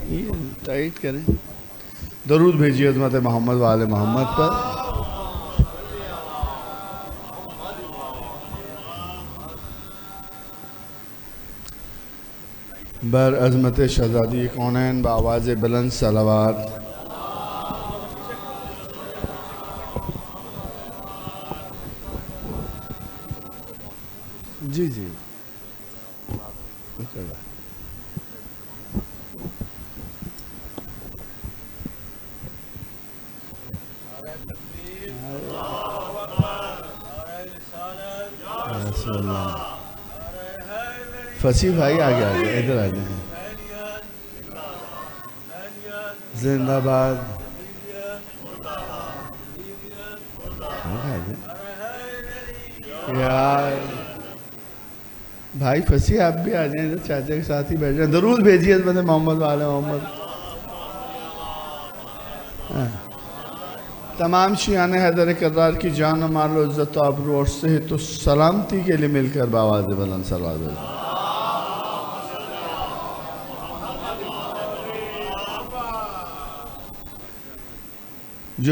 یہ ٹائٹ کریں. درود بھیجیے عظمت محمد و آل محمد پر. بر عظمت شہزادی کونین بآواز بلند صلوات. جی جی فصیح بھائی آگے آگے ادھر آ جائیں. زندہ باد. یار بھائی فصیح آپ بھی آ جائیں, ادھر چاچا کے ساتھ ہی بیٹھ جائیں. درود بھیجیے عظمت محمد و آل محمد. تمام شیعان حیدر کرار کی جان و مال و عزت و آبرو اور صحت و سلامتی کے لیے مل کر بآواز بلند صلوات بھیجیں.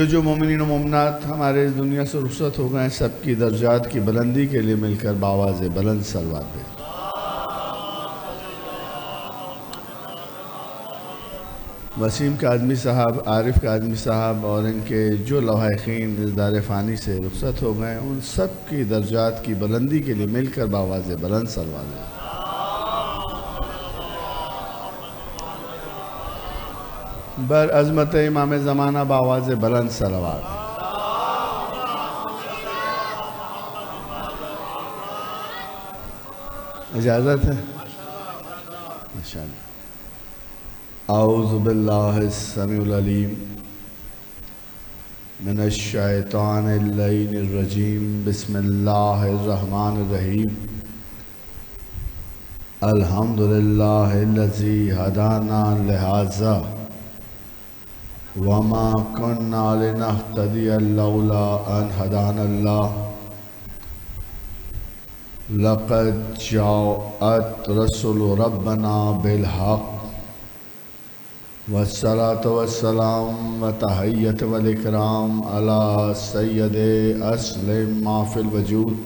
جو مومنین و مومنات ہمارے اس دنیا سے رخصت ہو گئے ہیں, سب کی درجات کی بلندی کے لیے مل کر بآواز بلند صلوات بھیجیں. وسیم کاظمی صاحب, عارف کاظمی صاحب اور ان کے جو لواحقین اس دار فانی سے رخصت ہو گئے ہیں, ان سب کی درجات کی بلندی کے لیے مل کر بآواز بلند صلوات بھیجیں. بر عظمت امام زمانہ بآواز بلند صلوات. اجازت ہے ماشاءاللہ. اعوذ باللہ السمیع العلیم من الشیطان اللعین الرجیم. بسم اللہ الرحمن الرحیم. الحمدللہ الذی ہدانا لہذا وما كنا لنهتدي لولا ان هدانا الله. لقد جاءت رسل ربنا بالحق والصلاة والسلام وتحية والإكرام على سيد أسلم ما في الوجود.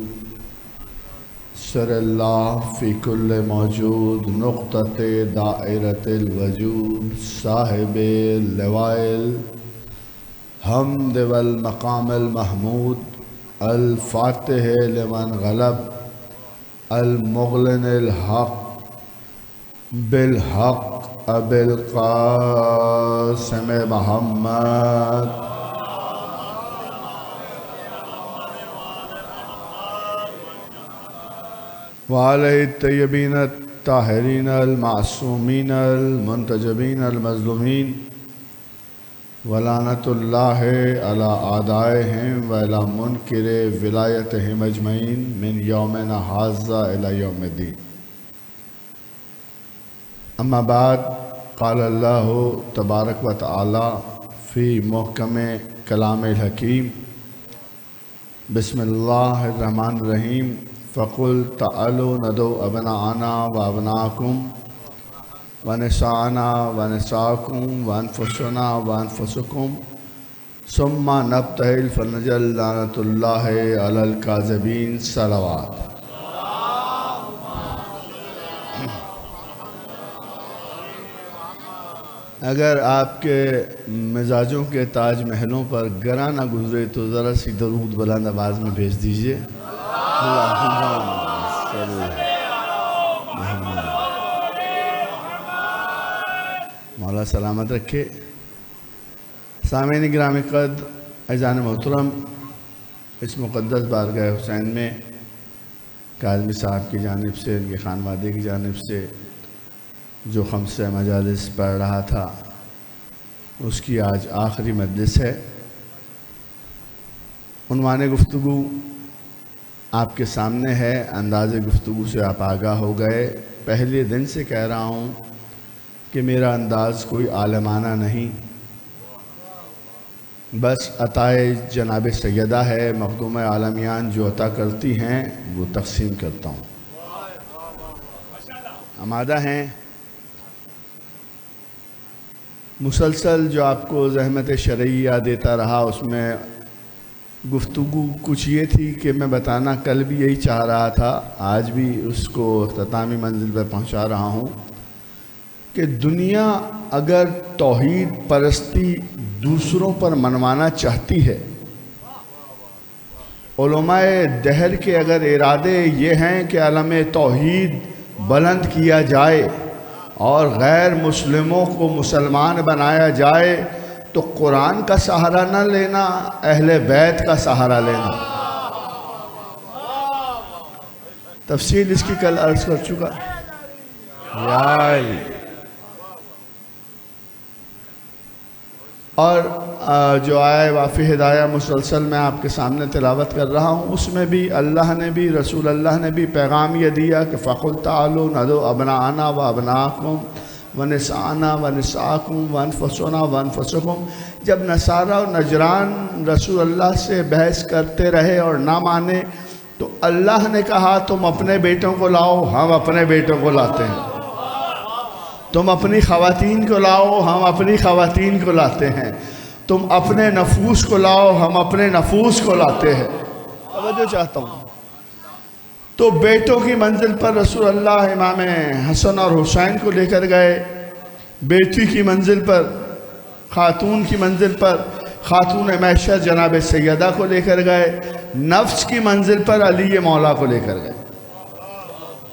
سر اللہ فی کل موجود نقطۃ دائرۃ الوجود. صاحب لوائل حمد والمقام المحمود. الفاتح لمن غلب. المغلن الحق بالحق ابی القاسم محمد. وعلیہ الطیبین الطاہرین المعصومین المنتجبین المظلومین. ولعنۃ اللہ علی اعدائہم وعلی منکر ولایتہم اجمعین من یومنا ھذا الی یوم الدین. اما بعد قال اللہ تبارک و تعالی فی محکم کلام الحکیم. بسم اللہ الرحمن الرحیم. فقل تعالوا ندعو ابناءنا وابناءکم ونساءنا ونساءکم وانفسنا وانفسکم ثم نبتہل فنجعل لعنۃ اللہ علی الکاذبین. صلوات. اگر آپ کے مزاجوں کے تاج محلوں پر گراں نہ گزرے تو ذرا سی درود بلند آواز میں بھیج دیجئے. مولا سلامت رکھے. سامعین گرامی قدر, عزیزان محترم, اس مقدس بارگاہ حسین میں کاظمی صاحب کی جانب سے, ان کے خانوادے کی جانب سے جو خمسہ مجالس پڑھ رہا تھا, اس کی آج آخری مجلس ہے. عنوان گفتگو آپ کے سامنے ہے. انداز گفتگو سے آپ آگاہ ہو گئے. پہلے دن سے کہہ رہا ہوں کہ میرا انداز کوئی عالمانہ نہیں, بس عطائے جناب سیدہ ہے. مخدوم عالمیان جو عطا کرتی ہیں وہ تقسیم کرتا ہوں. آمادہ ہیں؟ مسلسل جو آپ کو زحمت شرعیہ دیتا رہا، اس میں گفتگو کچھ یہ تھی کہ میں بتانا کل بھی یہی چاہ رہا تھا، آج بھی اس کو اختتامی منزل پر پہنچا رہا ہوں کہ دنیا اگر توحید پرستی دوسروں پر منوانا چاہتی ہے، علماء دہر کے اگر ارادے یہ ہیں کہ علم توحید بلند کیا جائے اور غیر مسلموں کو مسلمان بنایا جائے، تو قرآن کا سہارا نہ لینا، اہل بیت کا سہارا لینا۔ تفصیل اس کی کل عرض کر چکا۔ اور جو آئے وافی ہدایہ مسلسل میں آپ کے سامنے تلاوت کر رہا ہوں، اس میں بھی اللہ نے بھی، رسول اللہ نے بھی پیغام یہ دیا کہ فَقُلْ تَعَالُوا نَدْعُ أَبْنَاءَنَا وَأَبْنَاءَكُمْ وَنِسَاءَنَا وَنِسَاءَكُمْ وَأَنفُسَنَا وَأَنفُسَكُمْ۔ جب نصارہ اور نجران رسول اللہ سے بحث کرتے رہے اور نہ مانے، تو اللہ نے کہا تم اپنے بیٹوں کو لاؤ، ہم اپنے بیٹوں کو لاتے ہیں۔ تم اپنی خواتین کو لاؤ، ہم اپنی خواتین کو لاتے ہیں۔ تم اپنے نفوس کو لاؤ، ہم اپنے نفوس کو لاتے ہیں۔ توجہ چاہتا ہوں۔ تو بیٹوں کی منزل پر رسول اللہ امام حسن اور حسین کو لے کر گئے، بیٹی کی منزل پر، خاتون کی منزل پر خاتون معشر جناب سیدہ کو لے کر گئے، نفس کی منزل پر علی مولا کو لے کر گئے۔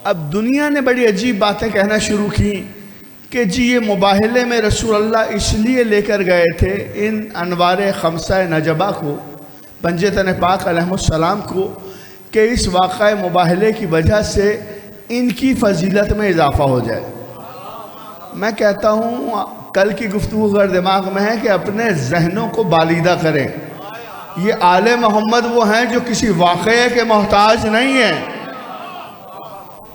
اب دنیا نے بڑی عجیب باتیں کہنا شروع کی کہ جی یہ مباہلے میں رسول اللہ اس لیے لے کر گئے تھے ان انوار خمسہ نجبہ کو، پنجتن پاک علیہ السلام کو، کہ اس واقعہ مباہلے کی وجہ سے ان کی فضیلت میں اضافہ ہو جائے۔ میں کہتا ہوں کل کی گفتگو اگر دماغ میں ہے کہ اپنے ذہنوں کو بالیدہ کریں۔ یہ آل محمد وہ ہیں جو کسی واقعے کے محتاج نہیں ہیں۔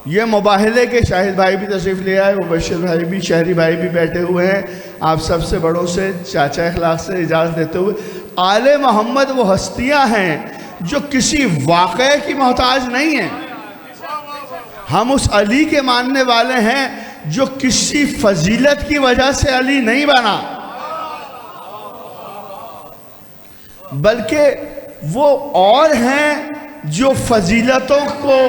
یہ مباہلے کے شاہد بھائی بھی تشریف لے آئے، مبشر بھائی بھی، شہری بھائی بھی بیٹھے ہوئے ہیں، آپ سب سے بڑوں سے چاچا اخلاق سے اجازت دیتے ہوئے، آل محمد وہ ہستیاں ہیں جو کسی واقعے کی محتاج نہیں ہیں۔ ہم اس علی کے ماننے والے ہیں جو کسی فضیلت کی وجہ سے علی نہیں بنا، بلکہ وہ اور ہیں جو فضیلتوں کو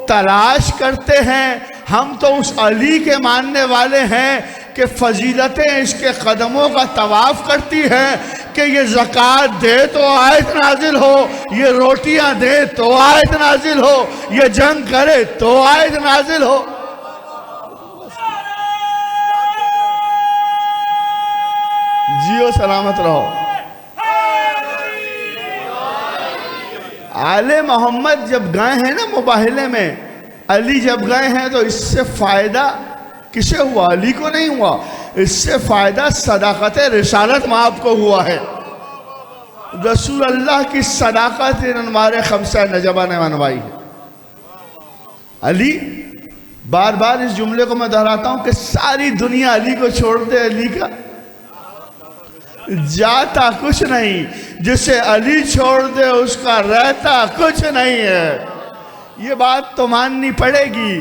تلاش کرتے ہیں۔ ہم تو اس علی کے ماننے والے ہیں کہ فضیلتیں اس کے قدموں کا طواف کرتی ہیں کہ یہ زکوٰۃ دے تو آیت نازل ہو، یہ روٹیاں دے تو آیت نازل ہو، یہ جنگ کرے تو آیت نازل ہو۔ جیو سلامت رہو۔ آل محمد جب گئے ہیں نا مباہلے میں، علی جب گئے ہیں، تو اس سے فائدہ کسے ہوا؟ علی کو نہیں ہوا، اس سے فائدہ صداقت رسالت میں آپ کو ہوا ہے۔ رسول اللہ کی صداقت انوار خمسہ نجبہ نے منوائی ہے۔ علی، بار بار اس جملے کو میں دہراتا ہوں کہ ساری دنیا علی کو چھوڑ دے، علی کا جاتا کچھ نہیں، جسے علی چھوڑ دے اس کا رہتا کچھ نہیں ہے۔ یہ بات تو ماننی پڑے گی۔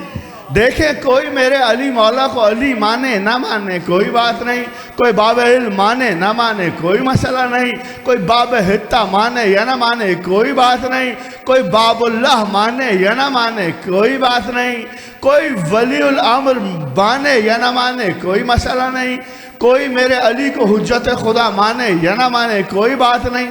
دیکھیں، کوئی میرے علی مولا کو علی مانے نہ مانے کوئی بات نہیں، کوئی باب علم مانے نہ مانے کوئی مسئلہ نہیں، کوئی باب حتہ مانے یا نہ مانے کوئی بات نہیں، کوئی باب اللہ مانے یا نہ مانے کوئی بات نہیں، کوئی ولی الامر مانے یا نہ مانے کوئی مسئلہ نہیں، کوئی میرے علی کو حجت خدا مانے یا نہ مانے کوئی بات نہیں،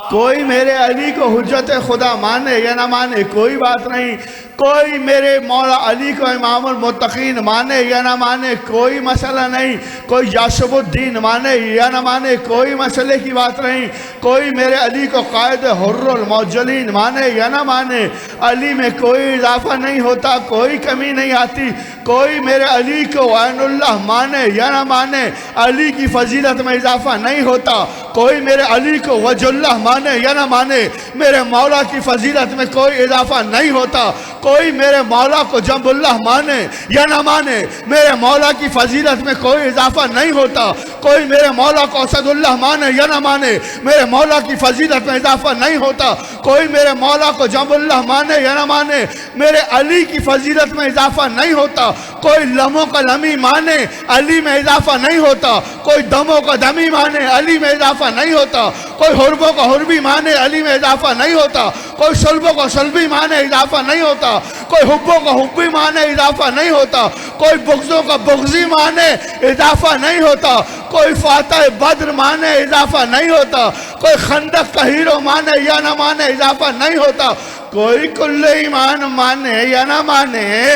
کوئی میرے علی کو حجت خدا مانے یا نہ مانے کوئی بات نہیں، کوئی میرے مولا علی کو امام المتقین مانے یا نہ مانے کوئی مسئلہ نہیں، کوئی یاسب الدین مانے یا نہ مانے کوئی مسئلے کی بات نہیں، کوئی میرے علی کو قائد حر الموجلین مانے یا نہ مانے، علی میں کوئی اضافہ نہیں ہوتا، کوئی کمی نہیں آتی، کوئی میرے علی کو عین اللہ مانے یا نہ مانے، علی کی فضیلت میں اضافہ نہیں ہوتا، کوئی میرے علی کو وجہ اللہ مانے یا نہ مانے، میرے مولا کی فضیلت میں کوئی اضافہ نہیں ہوتا، کوئی میرے مولا کو جنب اللہ مانے یا نہ مانے، میرے مولا کی فضیلت میں کوئی اضافہ نہیں ہوتا، کوئی میرے مولا کو اسد اللہ مانے یا نہ مانے، میرے مولا کی فضیلت میں اضافہ نہیں ہوتا۔ کوئی میرے مولا کو جنب اللہ مانے یا نہ مانے، میرے علی کی فضیلت میں اضافہ نہیں ہوتا۔ کوئی لموں کا لمی مانے، علی میں اضافہ نہیں ہوتا۔ کوئی دموں کا دمی مانے، علی میں اضافہ نہیں ہوتا۔ کوئی حربوں کا حربی مانے، علی میں اضافہ نہیں ہوتا۔ کوئی سلبوں کا سلبی مانے، اضافہ نہیں ہوتا۔ کوئی حبوں کا حبی مانے، اضافہ نہیں ہوتا۔ کوئی بغضوں کا بغضی مانے، اضافہ نہیں ہوتا۔ کوئی فاتح بدر مانے، اضافہ نہیں ہوتا۔ کوئی خندق کا ہیرو مانے یا نہ مانے، اضافہ نہیں ہوتا۔ کوئی کل ایمان مانے یا نہ مانے،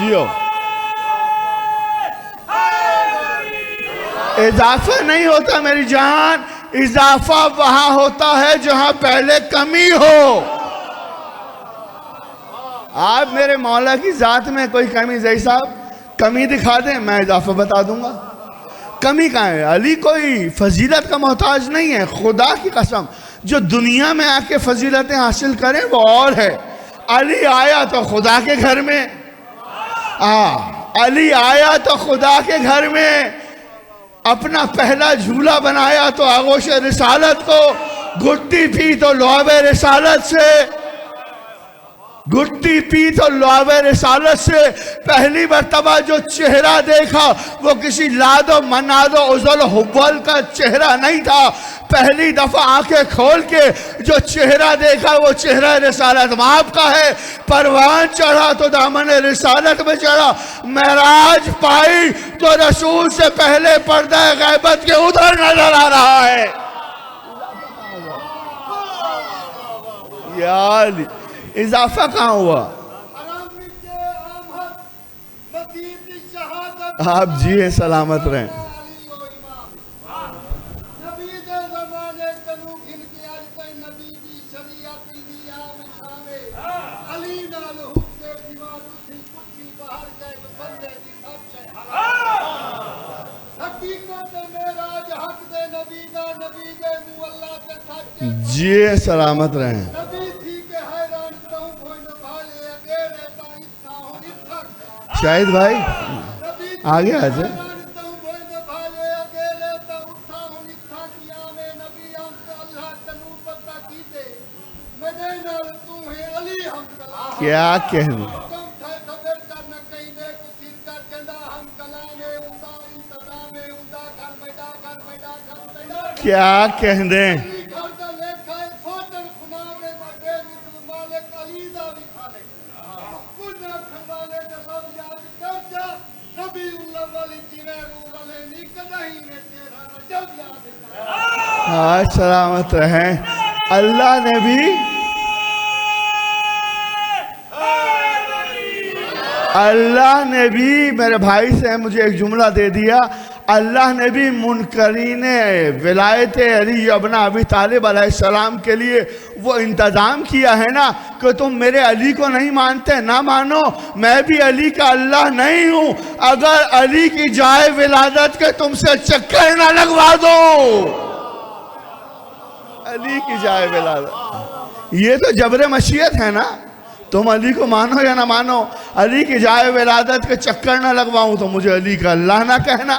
جیو اضافہ نہیں ہوتا میری جان۔ اضافہ وہاں ہوتا ہے جہاں پہلے کمی ہو۔ آپ میرے مولا کی ذات میں کوئی کمی، زئی صاحب کمی دکھا دیں، میں اضافہ بتا دوں گا۔ کمی کہاں ہے؟ علی کوئی فضیلت کا محتاج نہیں ہے، خدا کی قسم۔ جو دنیا میں آ کے فضیلتیں حاصل کریں وہ اور ہے۔ علی آیا تو خدا کے گھر میں، علی آیا تو خدا کے گھر میں اپنا پہلا جھولا بنایا تو آغوش رسالت کو، گھٹی پی تو لعاب رسالت سے، گھٹی پی تو لعاب رسالت سے پہلی مرتبہ جو چہرہ دیکھا وہ کسی لاد و مناد و عزل و حبل کا چہرہ نہیں تھا۔ پہلی دفعہ آنکھیں کھول کے جو چہرہ دیکھا وہ چہرہ رسالت مآب کا ہے۔ پروان چڑھا تو دامن رسالت میں چڑھا، معراج پائی تو رسول سے پہلے پردہ غیبت کے ادھر نظر آ رہا ہے۔ یا علی، اضافہ کہاں ہوا؟ آپ جی ہیں، سلامت رہیں۔ جی سلامت رہیں۔ شاہد بھائی آگے آ جائے۔ کیا کہنے، کیا کہنے۔ سلامت رہیں۔ اللہ نے بھی میرے بھائی سے مجھے ایک جملہ دے دیا، اللہ نے بھی منکرین ولایت علی ابن ابی طالب علیہ السلام کے لیے وہ انتظام کیا ہے نا کہ تم میرے علی کو نہیں مانتے، نہ مانو، میں بھی علی کا اللہ نہیں ہوں، اگر علی کی جائے ولادت کے تم سے چکر نہ لگوا دو۔ علی کی جائے ولادت، یہ تو جبر مشیت ہے نا، تم علی کو مانو یا نہ مانو، علی کی جائے ولادت کے چکر نہ لگواؤں تو مجھے علی کا اللہ نہ کہنا۔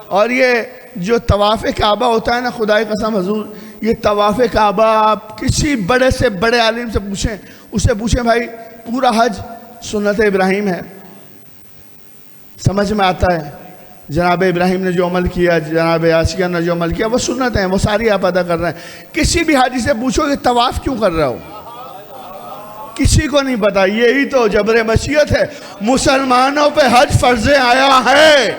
اور یہ جو طواف کعبہ ہوتا ہے نا، خدا کی قسم حضور، یہ طواف کعبہ آپ کسی بڑے سے بڑے عالم سے پوچھیں، اسے پوچھیں بھائی پورا حج سنت ابراہیم ہے، سمجھ میں آتا ہے جناب ابراہیم نے جو عمل کیا، جناب آسیہ نے جو عمل کیا وہ سنت ہیں، وہ ساری آپ ادا کر رہے ہیں۔ کسی بھی حاجی سے پوچھو کہ طواف کیوں کر رہا ہو، کسی کو نہیں پتا۔ یہی تو جبر مشیت ہے، مسلمانوں پہ حج فرض آیا ہے۔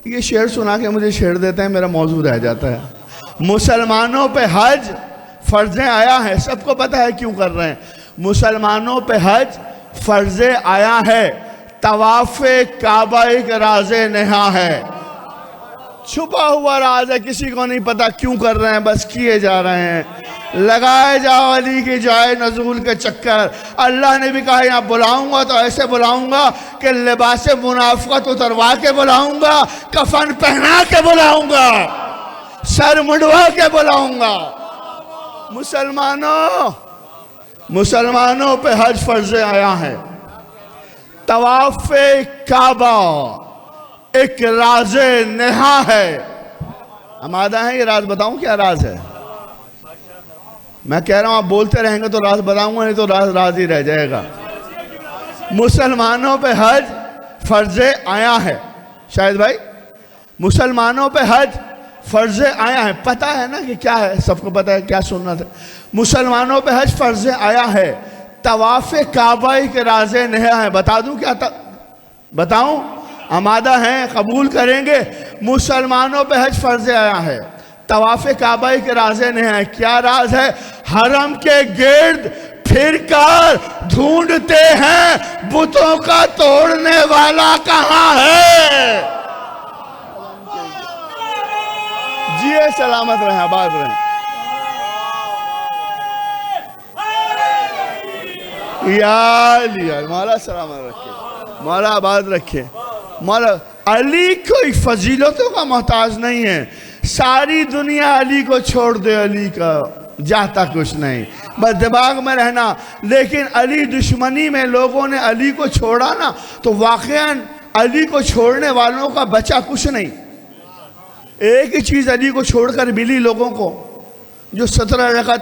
یہ شعر سنا کے مجھے شعر دیتے ہیں، میرا موضوع رہ جاتا ہے۔ مسلمانوں پہ حج فرض آیا ہے، سب کو پتا ہے کیوں کر رہے ہیں۔ مسلمانوں پہ حج فرض آیا ہے، طواف کعبہ ایک راز نہا ہے، چھپا ہوا راز ہے، کسی کو نہیں پتا کیوں کر رہے ہیں، بس کیے جا رہے ہیں۔ لگائے جاؤ علی کی جائے نزول کے چکر۔ اللہ نے بھی کہا یہاں بلاؤں گا تو ایسے بلاؤں گا کہ لباس منافقت اتروا کے بلاؤں گا، کفن پہنا کے بلاؤں گا، سر مڈوا کے بلاؤں گا۔ مسلمانوں مسلمانوں پہ حج فرض آیا ہے. طواف کعبہ ایک راز نہا ہے. آمادہ ہیں یہ راز بتاؤں کیا راز ہے؟ میں کہہ رہا ہوں آپ بولتے رہیں گے تو راز بتاؤں گا، نہیں تو راز ہی رہ جائے گا. مسلمانوں پہ حج فرض آیا ہے. شاہد بھائی، مسلمانوں پہ حج فرض آیا ہے. پتہ ہے نا کہ کیا ہے؟ سب کو پتہ ہے کیا سننا تھا. مسلمانوں پہ حج فرض آیا ہے. طواف کعبہ کے راز نہا ہے. بتا دوں کیا بتاؤں؟ آمادہ ہیں؟ قبول کریں گے؟ مسلمانوں پہ حج فرض آیا ہے. طواف کعبہ کے راز نہا ہے. کیا راز ہے؟ حرم کے گرد پھر کر ڈھونڈتے ہیں بتوں کا توڑنے والا کہاں ہے. جی سلامت رہیں، آباد رہیں. یا علی، مولا سلامت رکھے، مولا آباد رکھے. مولا علی کوئی فضیلتوں کا محتاج نہیں ہے. ساری دنیا علی کو چھوڑ دے، علی کا جاتا کچھ نہیں، بس دماغ میں رہنا. لیکن علی دشمنی میں لوگوں نے علی کو چھوڑا نا، تو واقعاً علی کو چھوڑنے والوں کا بچا کچھ نہیں. ایک ہی چیز علی کو چھوڑ کر ملی لوگوں کو، جو 17 رکعت،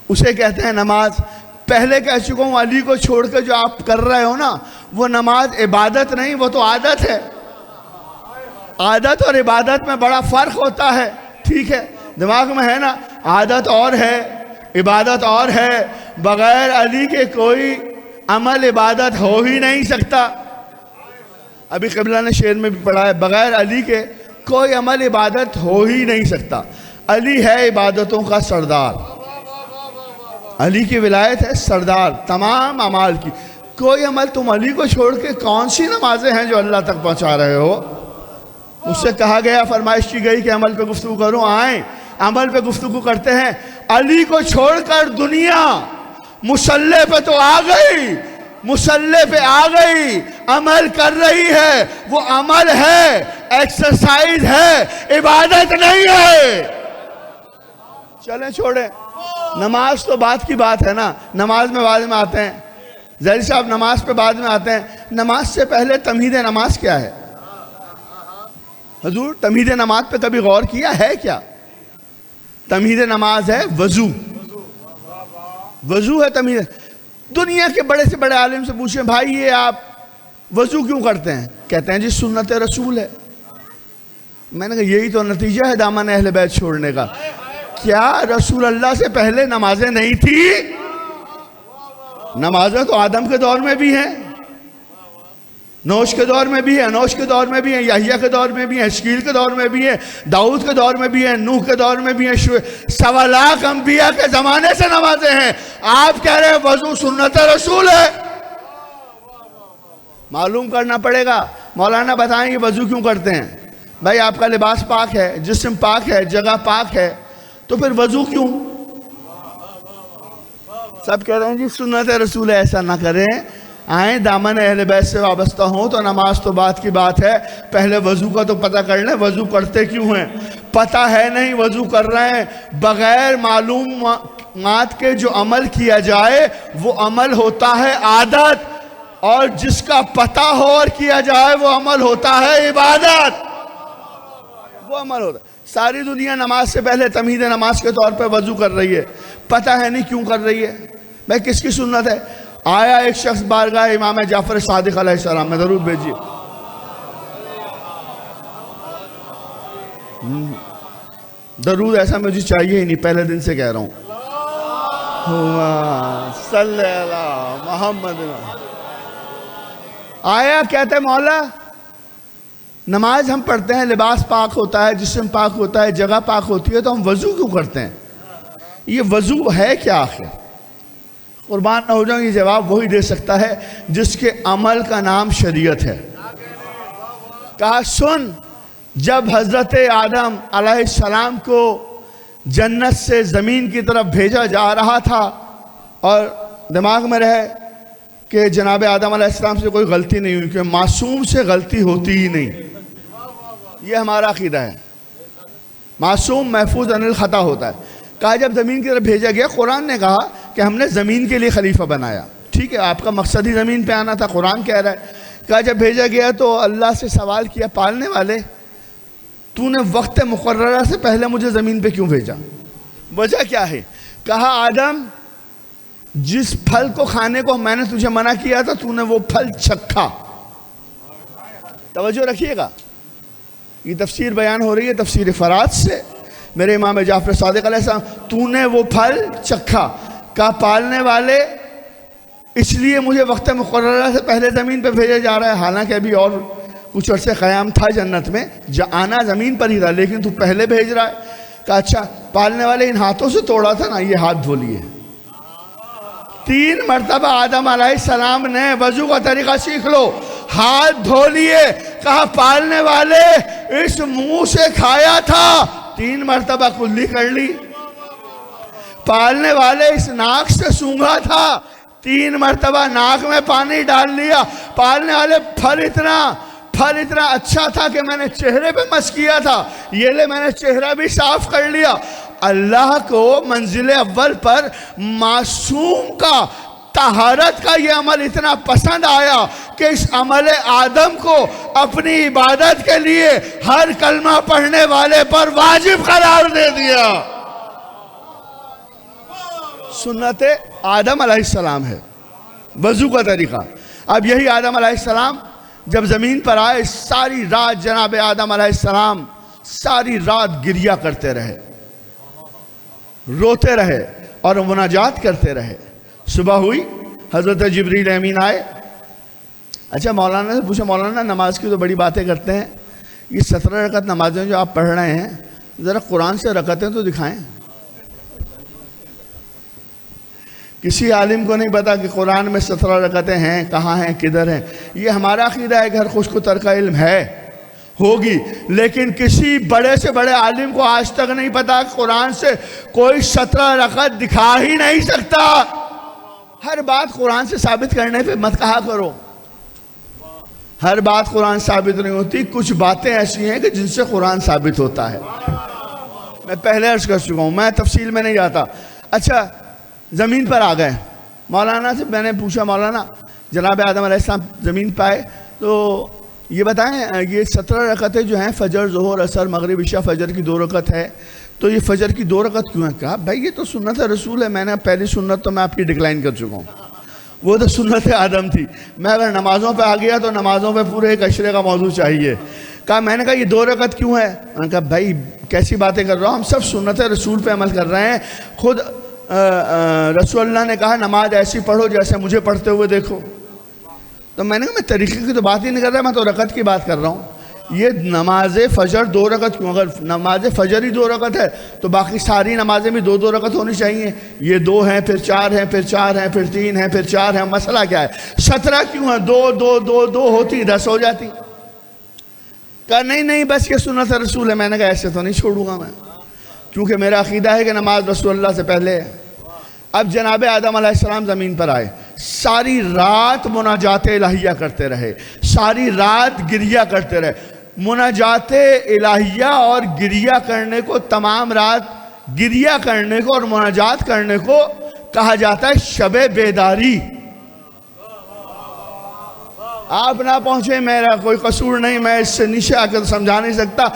اسے کہتے ہیں نماز. پہلے کہہ چکا ہوں، علی کو چھوڑ کے جو آپ کر رہے ہو نا، وہ نماز عبادت نہیں، وہ تو عادت ہے. عادت اور عبادت میں بڑا فرق ہوتا ہے. ٹھیک ہے، دماغ میں ہے نا؟ عادت اور ہے، عبادت اور ہے. بغیر علی کے کوئی عمل عبادت ہو ہی نہیں سکتا. ابھی قبلہ نے شعر میں بھی پڑھا ہے، بغیر علی کے کوئی عمل عبادت ہو ہی نہیں سکتا. علی ہے عبادتوں کا سردار. علی کی ولایت ہے سردار تمام اعمال کی. کوئی عمل تم علی کو چھوڑ کے، کون سی نمازیں ہیں جو اللہ تک پہنچا رہے ہو؟ اس سے کہا گیا، فرمائش کی گئی کہ عمل پہ گفتگو کروں. آئیں عمل پہ گفتگو کرتے ہیں. علی کو چھوڑ کر دنیا مسلح پہ تو آ گئی، مسلح پہ آ گئی، عمل کر رہی ہے. وہ عمل ہے، ایکسرسائز ہے، عبادت نہیں ہے. چلیں چھوڑیں. نماز تو بعد کی بات ہے نا، نماز میں بعد میں آتے ہیں. ظاہر صاحب نماز پہ بعد میں آتے ہیں. نماز سے پہلے تمہید نماز کیا ہے؟ حضور تمہید نماز پہ کبھی غور کیا ہے کیا؟ تمہید نماز ہے وضو. وضو ہے تمہید. دنیا کے بڑے سے بڑے عالم سے پوچھیں، بھائی یہ آپ وضو کیوں کرتے ہیں؟ کہتے ہیں جی سنت رسول ہے. میں نے کہا یہی تو نتیجہ ہے دامن اہل بیت چھوڑنے کا. کیا رسول اللہ سے پہلے نمازیں نہیں تھی؟ نمازیں تو آدم کے دور میں بھی ہیں، نوش کے دور میں بھی ہیں، انوش کے دور میں بھی ہیں، یحییٰ کے دور میں بھی ہیں، حزقیل کے دور میں بھی ہیں، داؤد کے دور میں بھی ہیں، نوح کے دور میں بھی ہیں. 1.25 لاکھ انبیاء کے زمانے سے نمازیں ہیں. آپ کہہ رہے ہیں وضو سنت رسول ہے. معلوم کرنا پڑے گا. مولانا بتائیں یہ وضو کیوں کرتے ہیں؟ بھائی آپ کا لباس پاک ہے، جسم پاک ہے، جگہ پاک ہے، تو پھر وضو کیوں؟ سب کہہ رہے ہیں جی سنت رسول ہے. ایسا نہ کریں. آئیں دامن اہل بیت سے وابستہ ہوں تو نماز تو بات کی بات ہے. پہلے وضو کا تو پتہ کر لیں، وضو کرتے کیوں ہیں؟ پتہ ہے نہیں وضو کر رہے ہیں. بغیر معلومات کے جو عمل کیا جائے وہ عمل ہوتا ہے عادت، اور جس کا پتہ ہو اور کیا جائے وہ عمل ہوتا ہے عبادت. وہ عمل ہوتا ہے. ساری دنیا نماز سے پہلے تمہید نماز کے طور پہ وضو کر رہی ہے. پتہ ہے نہیں کیوں کر رہی ہے. بھائی کس کی سنت ہے؟ آیا ایک شخص بارگاہ امام جعفر صادق علیہ السلام میں، درود بھیجیے. درود ایسا مجھے چاہیے ہی نہیں، پہلے دن سے کہہ رہا ہوں. صلی اللہ محمد. آیا کہتے مولا نماز ہم پڑھتے ہیں، لباس پاک ہوتا ہے، جسم پاک ہوتا ہے، جگہ پاک ہوتی ہے، تو ہم وضو کیوں کرتے ہیں؟ یہ وضو ہے کیا آخر؟ قربان نہ ہو جاؤں، یہ جواب وہی دے سکتا ہے جس کے عمل کا نام شریعت ہے. کہا سن، جب حضرت آدم علیہ السلام کو جنت سے زمین کی طرف بھیجا جا رہا تھا، اور دماغ میں رہے کہ جناب آدم علیہ السلام سے کوئی غلطی نہیں ہوئی، کیونکہ معصوم سے غلطی ہوتی ہی نہیں. یہ ہمارا عقیدہ ہے. معصوم محفوظ عن الخطا ہوتا ہے. کہا جب زمین کی طرف بھیجا گیا، قرآن نے کہا کہ ہم نے زمین کے لیے خلیفہ بنایا، ٹھیک ہے، آپ کا مقصد ہی زمین پہ آنا تھا، قرآن کہہ رہا ہے. کہا جب بھیجا گیا تو اللہ سے سوال کیا، پالنے والے تو نے وقت مقررہ سے پہلے مجھے زمین پہ کیوں بھیجا؟ وجہ کیا ہے؟ کہا آدم جس پھل کو کھانے کو میں نے تجھے منع کیا تھا تو نے وہ پھل چکھا. توجہ رکھیے گا، یہ تفسیر بیان ہو رہی ہے تفسیر فرات سے، میرے امام جعفر صادق علیہ السلام. تو نے وہ پھل چکھا. کہا پالنے والے اس لیے مجھے وقت مقررہ سے پہلے زمین پہ بھیجا جا رہا ہے، حالانکہ ابھی اور کچھ عرصے قیام تھا جنت میں، آنا زمین پر ہی تھا، لیکن تو پہلے بھیج رہا ہے. کہا اچھا پالنے والے ان ہاتھوں سے توڑا تھا نا، یہ ہاتھ دھو لیے. 3 مرتبہ آدم علیہ السلام نے وضو کا طریقہ سیکھ لو، ہاتھ دھو لیے. کہا پالنے والے اس منہ سے کھایا تھا، 3 مرتبہ کلی کر لی. پالنے والے اس ناک سے سونگھا تھا، 3 مرتبہ ناک میں پانی ڈال لیا. پالنے والے پھل اتنا اچھا تھا کہ میں نے چہرے پہ مس کیا تھا، یہ لے میں نے چہرہ بھی صاف کر لیا. اللہ کو منزل اول پر معصوم کا، طہارت کا یہ عمل اتنا پسند آیا کہ اس عمل آدم کو اپنی عبادت کے لیے ہر کلمہ پڑھنے والے پر واجب قرار دے دیا. سنت آدم علیہ السلام ہے وضو کا طریقہ. اب یہی آدم علیہ السلام جب زمین پر آئے، ساری رات جناب آدم علیہ السلام ساری رات گریہ کرتے رہے، روتے رہے اور مناجات کرتے رہے. صبح ہوئی، حضرت جبریل امین آئے. اچھا مولانا سے پوچھا، مولانا نماز کی تو بڑی باتیں کرتے ہیں، یہ 17 رکعت نمازیں جو آپ پڑھ رہے ہیں، ذرا قرآن سے رکعتیں تو دکھائیں. کسی عالم کو نہیں پتا کہ قرآن میں 17 رکعتیں ہیں، کہاں ہیں، کدھر ہیں. یہ ہمارا عقیدہ ہے کہ ہر خشک و تر کا علم ہے، ہوگی، لیکن کسی بڑے سے بڑے عالم کو آج تک نہیں پتا کہ قرآن سے کوئی 17 رکعت دکھا ہی نہیں سکتا. ہر بات قرآن سے ثابت کرنے پہ مت کہا کرو، ہر بات قرآن ثابت نہیں ہوتی. کچھ باتیں ایسی ہیں کہ جن سے قرآن ثابت ہوتا ہے. میں پہلے عرض کر چکا ہوں، میں تفصیل میں نہیں جاتا. اچھا زمین پر آ گئے، مولانا سے میں نے پوچھا، مولانا جناب آدم علیہ السلام زمین پہ آئے تو یہ بتائیں یہ 17 رکعتیں جو ہیں، فجر، ظہر، عصر، مغرب، عشاء، فجر کی 2 رکعت ہے، تو یہ فجر کی 2 رکعت کیوں ہے؟ کہا بھائی یہ تو سنت رسول ہے. میں نے پہلی سنت تو میں آپ کی ڈکلائن کر چکا ہوں، وہ تو سنت آدم تھی. میں اگر نمازوں پہ آ گیا تو نمازوں پہ پورے ایک عشرے کا موضوع چاہیے. کہا میں نے کہا یہ 2 رکعت کیوں ہے؟ میں نے کہا بھائی کیسی باتیں کر رہا ہوں، ہم سب سنت رسول پہ عمل کر رہے ہیں. خود رسول اللہ نے کہا نماز ایسی پڑھو جیسے مجھے پڑھتے ہوئے دیکھو. تو میں نے کہا میں طریقے کی تو بات ہی نہیں کر رہا، میں تو رکعت کی بات کر رہا ہوں. یہ نماز فجر 2 رکعت کیوں؟ اگر نماز فجر ہی 2 رکعت ہے تو باقی ساری نمازیں بھی 2 رکعت ہونی چاہیے. یہ 2 ہیں، پھر 4 ہیں، پھر 4 ہیں، پھر 3 ہیں، پھر 4 ہیں. مسئلہ کیا ہے؟ 17 کیوں ہے؟ 2 2 2 2 ہوتی 10 ہو جاتی. کہا نہیں بس یہ سنت رسول ہے. میں نے کہا ایسے تو نہیں چھوڑوں گا میں، کیونکہ میرا عقیدہ ہے کہ نماز رسول اللہ سے پہلے ہے. اب جناب آدم علیہ السلام زمین پر آئے، ساری رات مناجات الہیہ کرتے رہے، ساری رات گریہ کرتے رہے. مناجات الہیہ اور گریہ کرنے کو، تمام رات گریہ کرنے کو اور مناجات کرنے کو کہا جاتا ہے شب بیداری. آپ نہ پہنچے میرا کوئی قصور نہیں، میں اس سے نیچے آ کر سمجھا نہیں سکتا.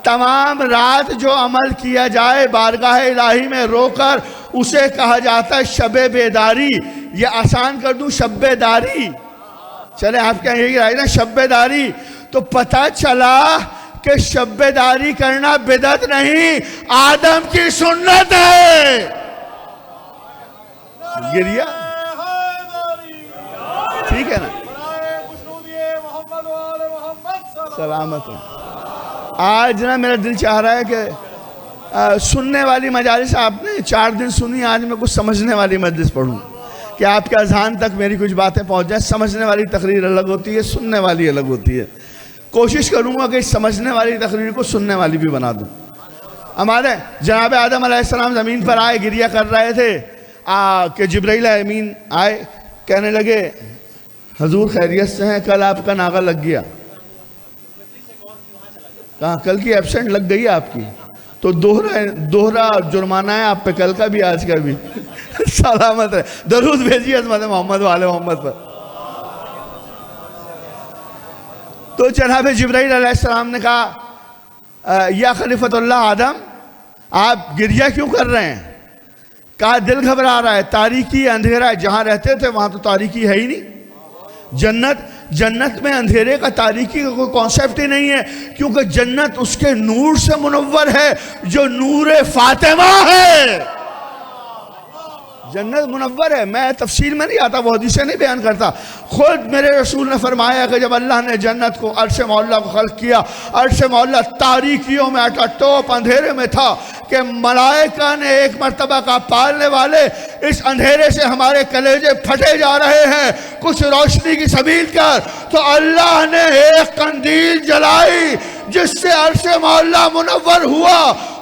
تمام رات جو عمل کیا جائے بارگاہ الہی میں رو کر، اسے کہا جاتا ہے شب بیداری. یہ آسان کر دوں، شب بیداری. چلے آپ کیا یہی رائے نا، شب بیداری. تو پتہ چلا کہ شب بیداری کرنا بدعت نہیں، آدم کی سنت ہے. گریہ ٹھیک ہے نا، سلامت ہوں. آج نا میرا دل چاہ رہا ہے کہ سننے والی مجالس آپ نے 4 دن سنی، آج میں کچھ سمجھنے والی مجلس پڑھوں کہ آپ کے اذہان تک میری کچھ باتیں پہنچ جائیں. سمجھنے والی تقریر الگ ہوتی ہے، سننے والی الگ ہوتی ہے. کوشش کروں گا کہ اس سمجھنے والی تقریر کو سننے والی بھی بنا دوں. ہمارے جناب آدم علیہ السلام زمین پر آئے، گریہ کر رہے تھے کہ جبرائیل امین آئے، کہنے لگے حضور خیریت سے ہیں؟ کل آپ کا ناغہ لگ گیا. کہاں؟ کل کی ایبسنٹ لگ گئی آپ کی. تو دوہرا جرمانہ ہے آپ پہ، کل کا بھی آج کا بھی۔ سلامت ہے، درود بھیجیے عظمت محمد وآل محمد پر۔ تو جناب جبرائیل علیہ السلام نے کہا یا خلیفۃ اللہ آدم، آپ گریہ کیوں کر رہے ہیں؟ کہا دل گھبرا رہا ہے، تاریکی اندھیرا ہے، جہاں رہتے تھے وہاں تو تاریکی ہے ہی نہیں۔ جنت میں اندھیرے کا تاریکی کا کوئی کانسیپٹ ہی نہیں ہے، کیونکہ جنت اس کے نور سے منور ہے جو نور فاطمہ ہے۔ جنت منور ہے، میں تفصیل میں نہیں آتا، وہ حدیثیں نہیں بیان کرتا، خود میرے رسول نے فرمایا کہ جب اللہ نے جنت کو، عرش معلیٰ کو خلق کیا، عرش معلیٰ تاریکیوں میں ٹوپ اندھیرے میں تھا کہ ملائکہ نے ایک مرتبہ کہا پالنے والے اس اندھیرے سے ہمارے کلیجے پھٹے جا رہے ہیں، کچھ روشنی کی سبیل کر۔ تو اللہ نے ایک قندیل جلائی جس سے عرش معلیٰ منور ہوا۔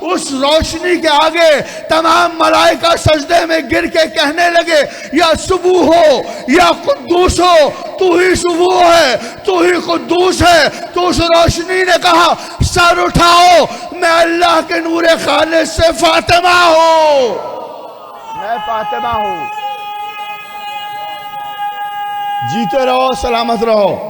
اس روشنی کے آگے تمام ملائکہ سجدے میں گر کے کہنے لگے یا سبوح ہو یا قدوس ہو، تو ہی سبوح ہے، تو ہی قدوس ہے۔ تو اس روشنی نے کہا سر اٹھاؤ، میں اللہ کے نور خالص سے فاطمہ ہوں، میں فاطمہ ہوں۔ جیتے رہو، سلامت رہو۔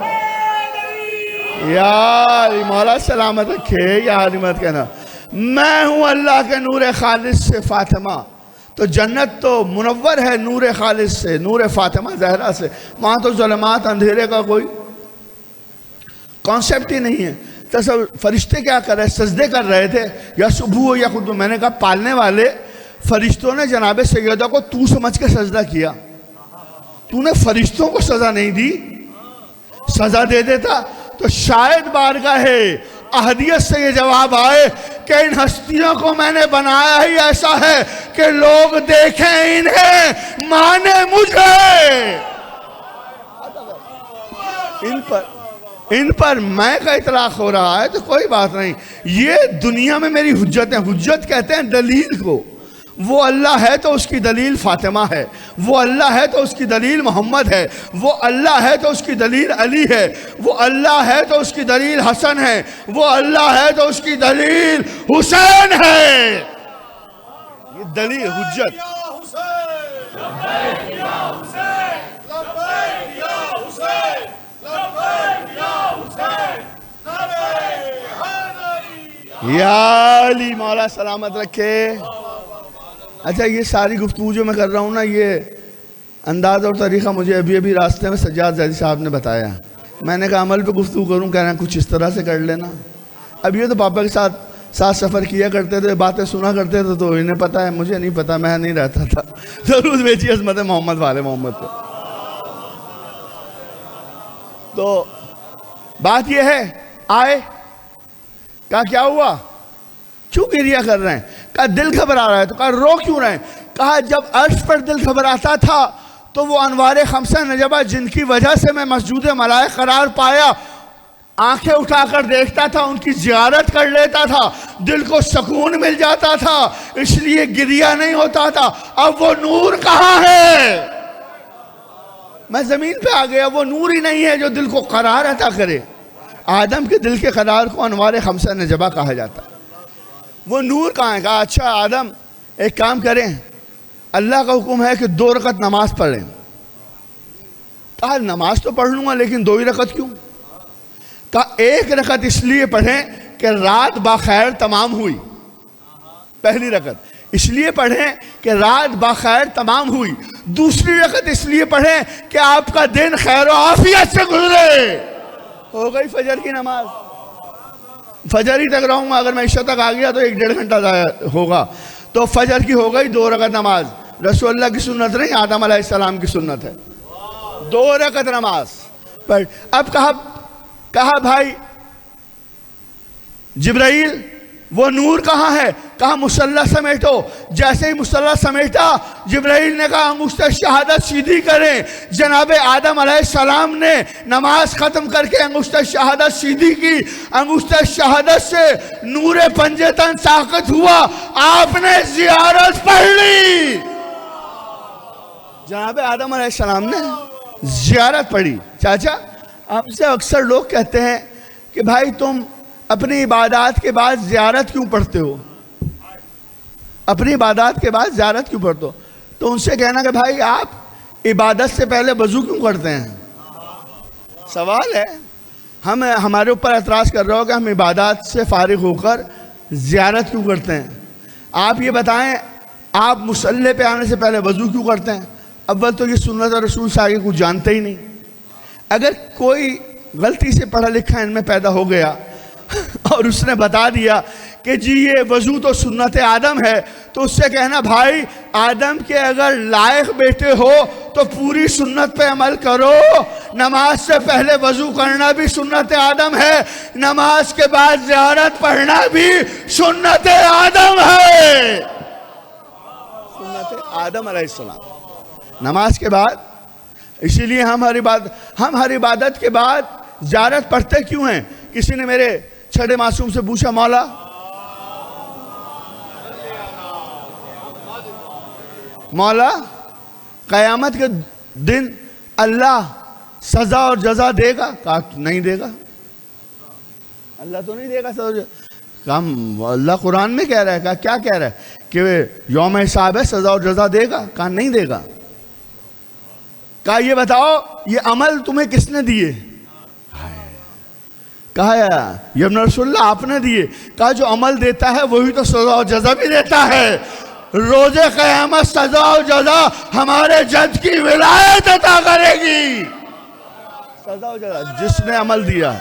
یا علی مولا سلامت رکھے، یا علی مت کہنا، میں ہوں اللہ کے نور خالص سے فاطمہ۔ تو جنت تو منور ہے نور خالص سے، نور فاطمہ زہرا سے، وہاں تو ظلمات اندھیرے کا کوئی کانسیپٹ ہی نہیں ہے۔ فرشتے کیا کر رہے، سجدے کر رہے تھے، یا صبح یا خود، میں نے کہا پالنے والے فرشتوں نے جناب سیدہ کو تو سمجھ کے سجدہ کیا، تو نے فرشتوں کو سزا نہیں دی، سزا دے دیتا تو شاید بارگاہ احدیت سے یہ جواب آئے کہ ان ہستیوں کو میں نے بنایا ہی ایسا ہے کہ لوگ دیکھیں انہیں، مانے مجھے۔ ان پر میں کا اطلاق ہو رہا ہے تو کوئی بات نہیں، یہ دنیا میں میری حجت ہے۔ حجت کہتے ہیں دلیل کو، وہ اللہ ہے تو اس کی دلیل فاطمہ ہے، وہ اللہ ہے تو اس کی دلیل محمد ہے، وہ اللہ ہے تو اس کی دلیل علی ہے، وہ اللہ ہے تو اس کی دلیل حسن ہے، وہ اللہ ہے تو اس کی دلیل حسین ہے۔ یہ دلیل حجت۔ یا علی مولا سلامت رکھے۔ اچھا یہ ساری گفتگو جو میں کر رہا ہوں نا، یہ انداز اور طریقہ مجھے ابھی راستے میں سجاد زیدی صاحب نے بتایا۔ میں نے کہا عمل پہ گفتگو کروں، کہہ رہے ہیں کچھ اس طرح سے کر لینا۔ اب یہ تو پاپا کے ساتھ سفر کیا کرتے تھے، باتیں سنا کرتے تھے، تو انہیں پتہ ہے، مجھے نہیں پتہ، میں نہیں رہتا تھا۔ درود بھیجیے عظمت محمد والے محمد پہ۔ تو بات یہ ہے، آئے کہا کیا ہوا، کیوں گریہ کر رہے ہیں؟ کہا دل گھبرا رہا ہے۔ تو کہا رو کیوں رہے ہیں؟ کہا جب عرش پر دل گھبراتا تھا تو وہ انوار خمسہ نجبہ جن کی وجہ سے میں مسجود ملائک قرار پایا، آنکھیں اٹھا کر دیکھتا تھا، ان کی زیارت کر لیتا تھا، دل کو سکون مل جاتا تھا، اس لیے گریہ نہیں ہوتا تھا۔ اب وہ نور کہاں ہے؟ میں زمین پہ آ گیا، وہ نور ہی نہیں ہے جو دل کو قرار عطا کرے۔ آدم کے دل کے قرار کو انوار خمسہ نجبہ کہا جاتا ہے۔ وہ نور کہاں ہے؟ کہا اچھا آدم ایک کام کریں، اللہ کا حکم ہے کہ 2 رکعت نماز پڑھیں۔ کہا نماز تو پڑھ لوں گا لیکن 2 ہی رکعت کیوں؟ کہا 1 رکعت اس لیے پڑھیں کہ رات باخیر تمام ہوئی۔ پہلی رکعت اس لیے پڑھیں کہ رات باخیر تمام ہوئی، دوسری رکعت اس لیے پڑھیں کہ آپ کا دن خیر و عافیت سے گزرے۔ ہو گئی فجر کی نماز۔ فجر ہی تک رہوں گا، اگر میں عشاء تک آ گیا تو 1-1.5 گھنٹہ ضائع ہوگا۔ تو فجر کی ہو گئی 2 رکعت نماز، رسول اللہ کی سنت نہیں، آدم علیہ السلام کی سنت ہے۔ 2 رکعت نماز پڑھ۔ اب کہا بھائی جبرائیل وہ نور کہاں ہے؟ کہا مصلی سمیٹو۔ جیسے ہی مصلی سمیٹا، جبرائیل نے کہا انگشت شہادت سیدھی کریں۔ جناب آدم علیہ السلام نے نماز ختم کر کے انگشت شہادت سیدھی کی، انگشت شہادت سے نور پنجے تن ساقط ہوا، آپ نے زیارت پڑھ لی۔ جناب آدم علیہ السلام نے زیارت پڑھی۔ چاچا آپ سے اکثر لوگ کہتے ہیں کہ بھائی تم اپنی عبادات کے بعد زیارت کیوں پڑھتے ہو؟ اپنی عبادات کے بعد زیارت کیوں کرتے ہو؟ تو ان سے کہنا کہ بھائی آپ عبادت سے پہلے وضو کیوں کرتے ہیں؟ سوال ہے. ہمارے اوپر اعتراض کر رہے ہو کہ ہم عبادات سے فارغ ہو کر زیارت کیوں کرتے ہیں. آپ یہ بتائیں آپ مصلی پہ آنے سے پہلے وضو کیوں کرتے ہیں؟ اول تو یہ سنت رسول سے آگے کچھ جانتے ہی نہیں. اگر کوئی غلطی سے پڑھا لکھا ان میں پیدا ہو گیا اور اس نے بتا دیا کہ جی یہ وضو تو سنت آدم ہے، تو اس سے کہنا بھائی آدم کے اگر لائق بیٹے ہو تو پوری سنت پہ عمل کرو. نماز سے پہلے وضو کرنا بھی سنت آدم ہے، نماز کے بعد زیارت پڑھنا بھی سنت آدم ہے. سنت آدم علیہ السلام نماز کے بعد. اسی لیے ہم ہر عبادت کے بعد زیارت پڑھتے کیوں ہیں؟ کسی نے میرے چھٹے معصوم سے پوچھا مولا قیامت کے دن اللہ سزا اور جزا دے گا؟ کہا نہیں دے گا. اللہ تو نہیں دے گا سزا. کہا اللہ قرآن میں کہہ رہا ہے. کہا کیا کہہ رہا ہے؟ کہ یوم حساب ہے، سزا اور جزا دے گا. کہا نہیں دے گا. کہا یہ بتاؤ یہ عمل تمہیں کس نے دیے؟ کہا یا ابن رسول اللہ آپ نے دیے. کہا جو عمل دیتا ہے وہی تو سزا اور جزا بھی دیتا ہے. روز قیامت سزا و جزا ہمارے جج کی ولایت عطا کرے گی. سزا و جزا جس نے عمل دیا،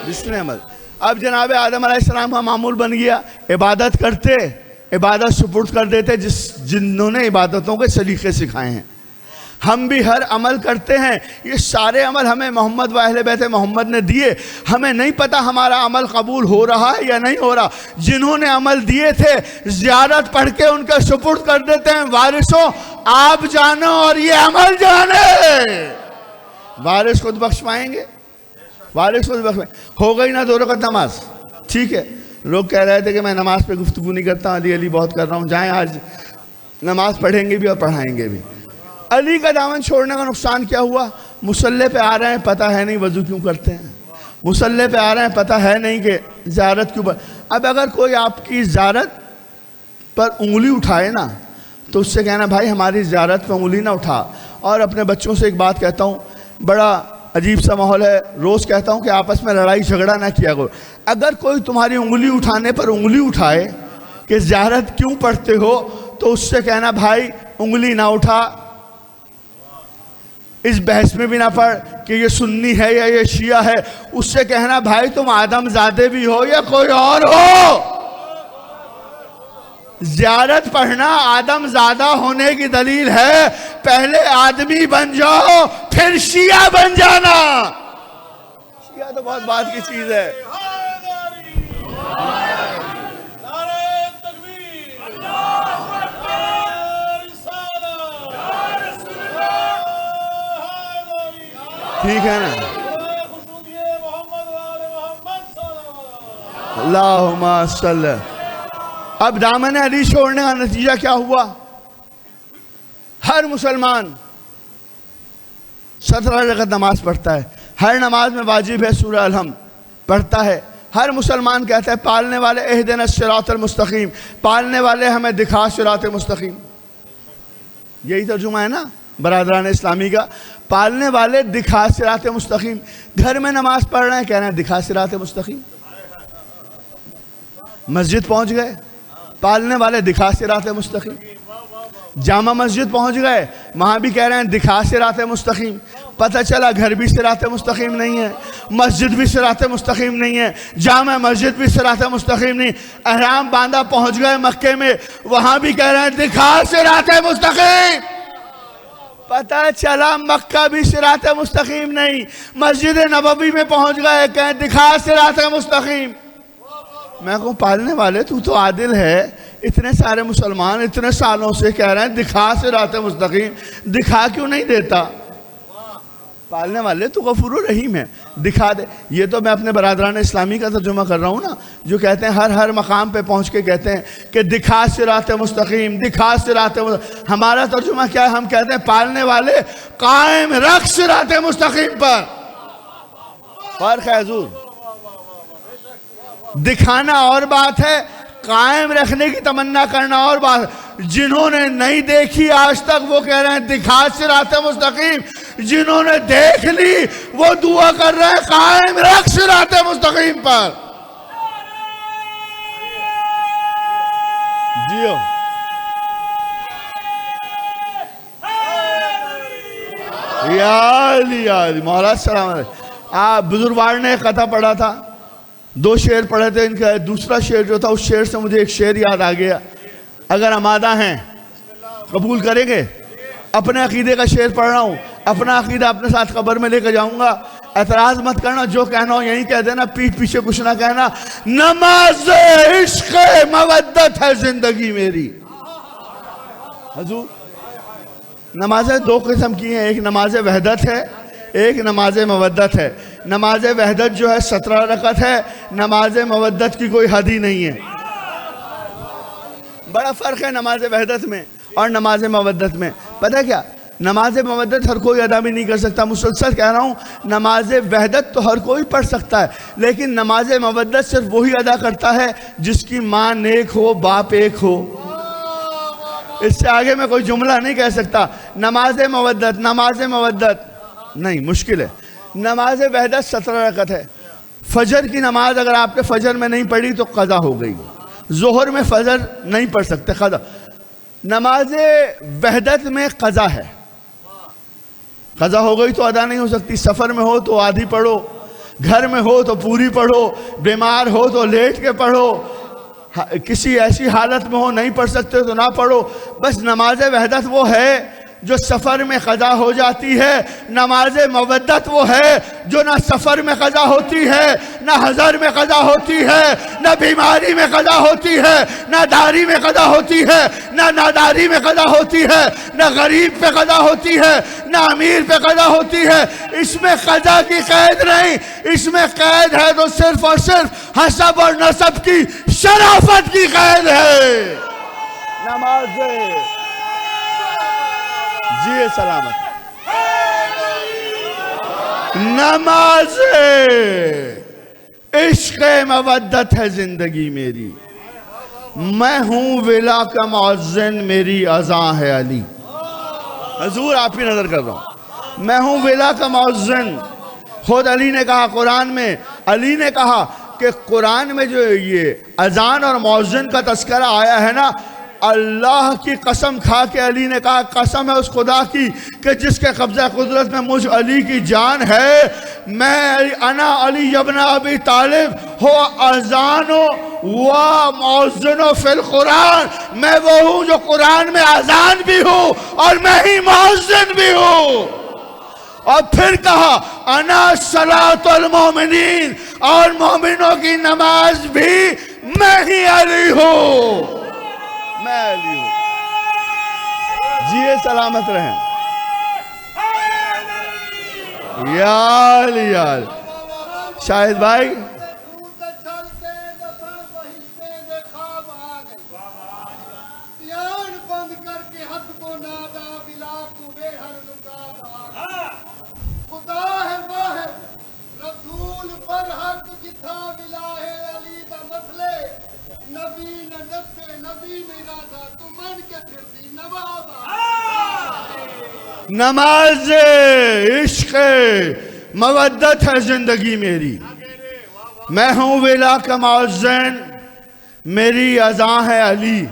جس نے عمل. اب جناب آدم علیہ السلام کا معمول بن گیا عبادت کرتے، عبادت سپرد کر دیتے جنہوں نے عبادتوں کے سلیقے سکھائے ہیں. ہم بھی ہر عمل کرتے ہیں. یہ سارے عمل ہمیں محمد و اہل بیت محمد نے دیے. ہمیں نہیں پتا ہمارا عمل قبول ہو رہا ہے یا نہیں ہو رہا. جنہوں نے عمل دیے تھے زیارت پڑھ کے ان کا سپرد کر دیتے ہیں. وارثوں آپ جانو اور یہ عمل جانے. وارث خود بخش پائیں گے؟ وارث خود بخش پائیں. ہو گئی نا 2 رکعت نماز؟ ٹھیک ہے. لوگ کہہ رہے تھے کہ میں نماز پہ گفتگو نہیں کرتا، علی بہت کر رہا ہوں. جائیں آج نماز پڑھیں گے بھی اور پڑھائیں گے بھی. علی کا دامن چھوڑنے کا نقصان کیا ہوا؟ مصلی پہ آ رہے ہیں پتہ ہے نہیں وضو کیوں کرتے ہیں. مصلی پہ آ رہے ہیں پتہ ہے نہیں کہ زیارت کیوں. اب اگر کوئی آپ کی زیارت پر انگلی اٹھائے نا تو اس سے کہنا بھائی ہماری زیارت پہ انگلی نہ اٹھا. اور اپنے بچوں سے ایک بات کہتا ہوں، بڑا عجیب سا ماحول ہے، روز کہتا ہوں کہ آپس میں لڑائی جھگڑا نہ کیا کرو. اگر کوئی تمہاری انگلی اٹھانے پر انگلی اٹھائے کہ زیارت کیوں پڑھتے ہو تو اس سے کہنا بھائی انگلی نہ اٹھا. اس بحث میں بھی نہ پڑھ کہ یہ سنی ہے یا یہ شیعہ ہے. اس سے کہنا بھائی تم آدم زادے بھی ہو یا کوئی اور ہو، زیارت پڑھنا آدم زادہ ہونے کی دلیل ہے. پہلے آدمی بن جاؤ پھر شیعہ بن جانا. شیعہ تو بہت بات کی چیز ہے. ٹھیک ہے نا؟ اللہم صلی. اب دامن علی چھوڑنے کا نتیجہ کیا ہوا؟ ہر مسلمان 17 رکعت نماز پڑھتا ہے. ہر نماز میں واجب ہے سورہ الحمد پڑھتا ہے. ہر مسلمان کہتا ہے پالنے والے اہدنا الصراط المستقیم، پالنے والے ہمیں دکھا صراط مستقیم. یہی ترجمہ ہے نا برادران اسلامی کا. پالنے والے دکھا صراط مستقیم. گھر میں نماز پڑھ رہے ہیں کہہ رہے ہیں دکھا صراط مستقیم. مسجد پہنچ گئے پالنے والے دکھا صراط مستقیم. جامع مسجد پہنچ گئے وہاں بھی کہہ رہے ہیں دکھا صراط مستقیم. پتہ چلا گھر بھی صراط مستقیم نہیں ہے، مسجد بھی صراط مستقیم نہیں ہے، جامع مسجد بھی صراط مستقیم نہیں. احرام باندھا پہنچ گئے مکے میں وہاں بھی کہہ رہے ہیں دکھا صراط مستقیم. پتہ چلا مکہ بھی صراط مستقیم نہیں، مسجد نبوی میں پہنچ گئے کہیں دکھا صراط مستقیم. میں کہوں پالنے والے تو عادل ہے، اتنے سارے مسلمان اتنے سالوں سے کہہ رہے ہیں دکھا صراط مستقیم، دکھا کیوں نہیں دیتا؟ پالنے والے تو غفور و رحیم ہے، دکھا دے. یہ تو میں اپنے برادران اسلامی کا ترجمہ کر رہا ہوں نا، جو کہتے ہیں ہر مقام پہ پہنچ کے کہتے ہیں کہ دکھا صراط مستقیم، دکھا صراط مستقیم. ہمارا ترجمہ کیا ہے؟ ہم کہتے ہیں پالنے والے قائم رکھ صراط مستقیم پر. فرق ہے حضور. دکھانا اور بات ہے، قائم رکھنے کی تمنا کرنا اور بات. جنہوں نے نہیں دیکھی آج تک وہ کہہ رہے ہیں دکھا صراط مستقیم. جنہوں نے دیکھ لی وہ دعا کر رہے ہیں قائم رکھ صراط مستقیم پر. جیو یا علی مولا السلام علیکم. بزرگوار نے ایک قطعہ پڑھا تھا, 2 شعر پڑھے تھے. ان کا دوسرا شعر جو تھا اس شعر سے مجھے ایک شعر یاد آ گیا. اگر آمادہ ہیں قبول کریں گے. اپنے عقیدے کا شعر پڑھ رہا ہوں, اپنا عقیدہ اپنے ساتھ قبر میں لے کے جاؤں گا. اعتراض مت کرنا, جو کہنا ہو یہی کہہ دینا, پیٹھ پیچھے کچھ نہ کہنا. نماز عشق مودت ہے زندگی میری. حضور نمازیں 2 قسم کی ہیں, ایک نماز وحدت ہے, ایک نماز مودت ہے. نماز وحدت جو ہے 17 رکعت ہے, نماز مودت کی کوئی حد ہی نہیں ہے. بڑا فرق ہے نماز وحدت میں اور نماز مودت میں. پتہ کیا, نماز مودت ہر کوئی ادا بھی نہیں کر سکتا. مسلسل کہہ رہا ہوں, نماز وحدت تو ہر کوئی پڑھ سکتا ہے, لیکن نماز مودت صرف وہی ادا کرتا ہے جس کی ماں نیک ہو, باپ ایک ہو. اس سے آگے میں کوئی جملہ نہیں کہہ سکتا. نماز مودت نہیں, مشکل ہے. نماز وحدت 17 رکعت ہے. فجر کی نماز اگر آپ نے فجر میں نہیں پڑھی تو قضا ہو گئی. ظہر میں فجر نہیں پڑھ سکتے, قضا. نماز وحدت میں قضا ہے, قضا ہو گئی تو ادا نہیں ہو سکتی. سفر میں ہو تو آدھی پڑھو, گھر میں ہو تو پوری پڑھو, بیمار ہو تو لیٹ کے پڑھو, کسی ایسی حالت میں ہو نہیں پڑھ سکتے تو نہ پڑھو. بس نماز وحدت وہ ہے جو سفر میں قضا ہو جاتی ہے. نماز مودت وہ ہے جو نہ سفر میں قضا ہوتی ہے, نہ حضر میں قضا ہوتی ہے, نہ بیماری میں قضا ہوتی ہے, نہ داری میں قضا ہوتی ہے, نہ ناداری میں قضا ہوتی ہے, نہ غریب پہ قضا ہوتی ہے, نہ امیر پہ قضا ہوتی ہے. اس میں قضا کی قید نہیں, اس میں قید ہے تو صرف اور صرف حسب اور نسب کی شرافت کی قید ہے. نماز جی سلامت. نماز عشق مودت ہے زندگی میری. میں ہوں ولا کا مؤذن, میری اذان ہے علی. حضور آپ ہی نظر کر رہا ہوں, میں ہوں ولا کا مؤذن. خود علی نے کہا قرآن میں, علی نے کہا کہ قرآن میں جو یہ اذان اور مؤذن کا تذکرہ آیا ہے نا, اللہ کی قسم کھا کے علی نے کہا قسم ہے اس خدا کی کہ جس کے قبضہ قدرت میں مجھ علی کی جان ہے, میں انا علی ابن ابی طالب ہو اذان و مؤذن فی القرآن. میں وہ ہوں جو قرآن میں اذان بھی ہوں اور میں ہی مؤذن بھی ہوں. اور پھر کہا انا صلاۃ المومنین, اور مومنوں کی نماز بھی میں ہی علی ہوں, میں علی ہوں. جیے سلامت رہیں. یا علی یا علی. شاہد بھائی نماز عشق مودت ہے زندگی میری. میں ہوں ولا کا مؤذن, میری اذان ہے علی.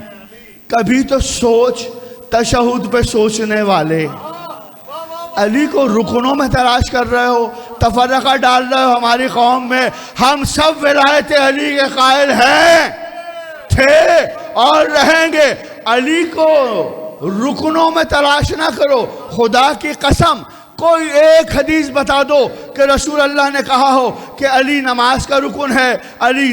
کبھی تو سوچ تشہد پہ سوچنے والے, علی کو رکنوں میں تلاش کر رہے ہو, تفرقہ ڈال رہے ہو ہماری قوم میں. ہم سب ولایت علی کے قائل ہیں, تھے اور رہیں گے. علی کو رکنوں میں تلاش نہ کرو. خدا کی قسم کوئی ایک حدیث بتا دو کہ رسول اللہ نے کہا ہو کہ علی نماز کا رکن ہے, علی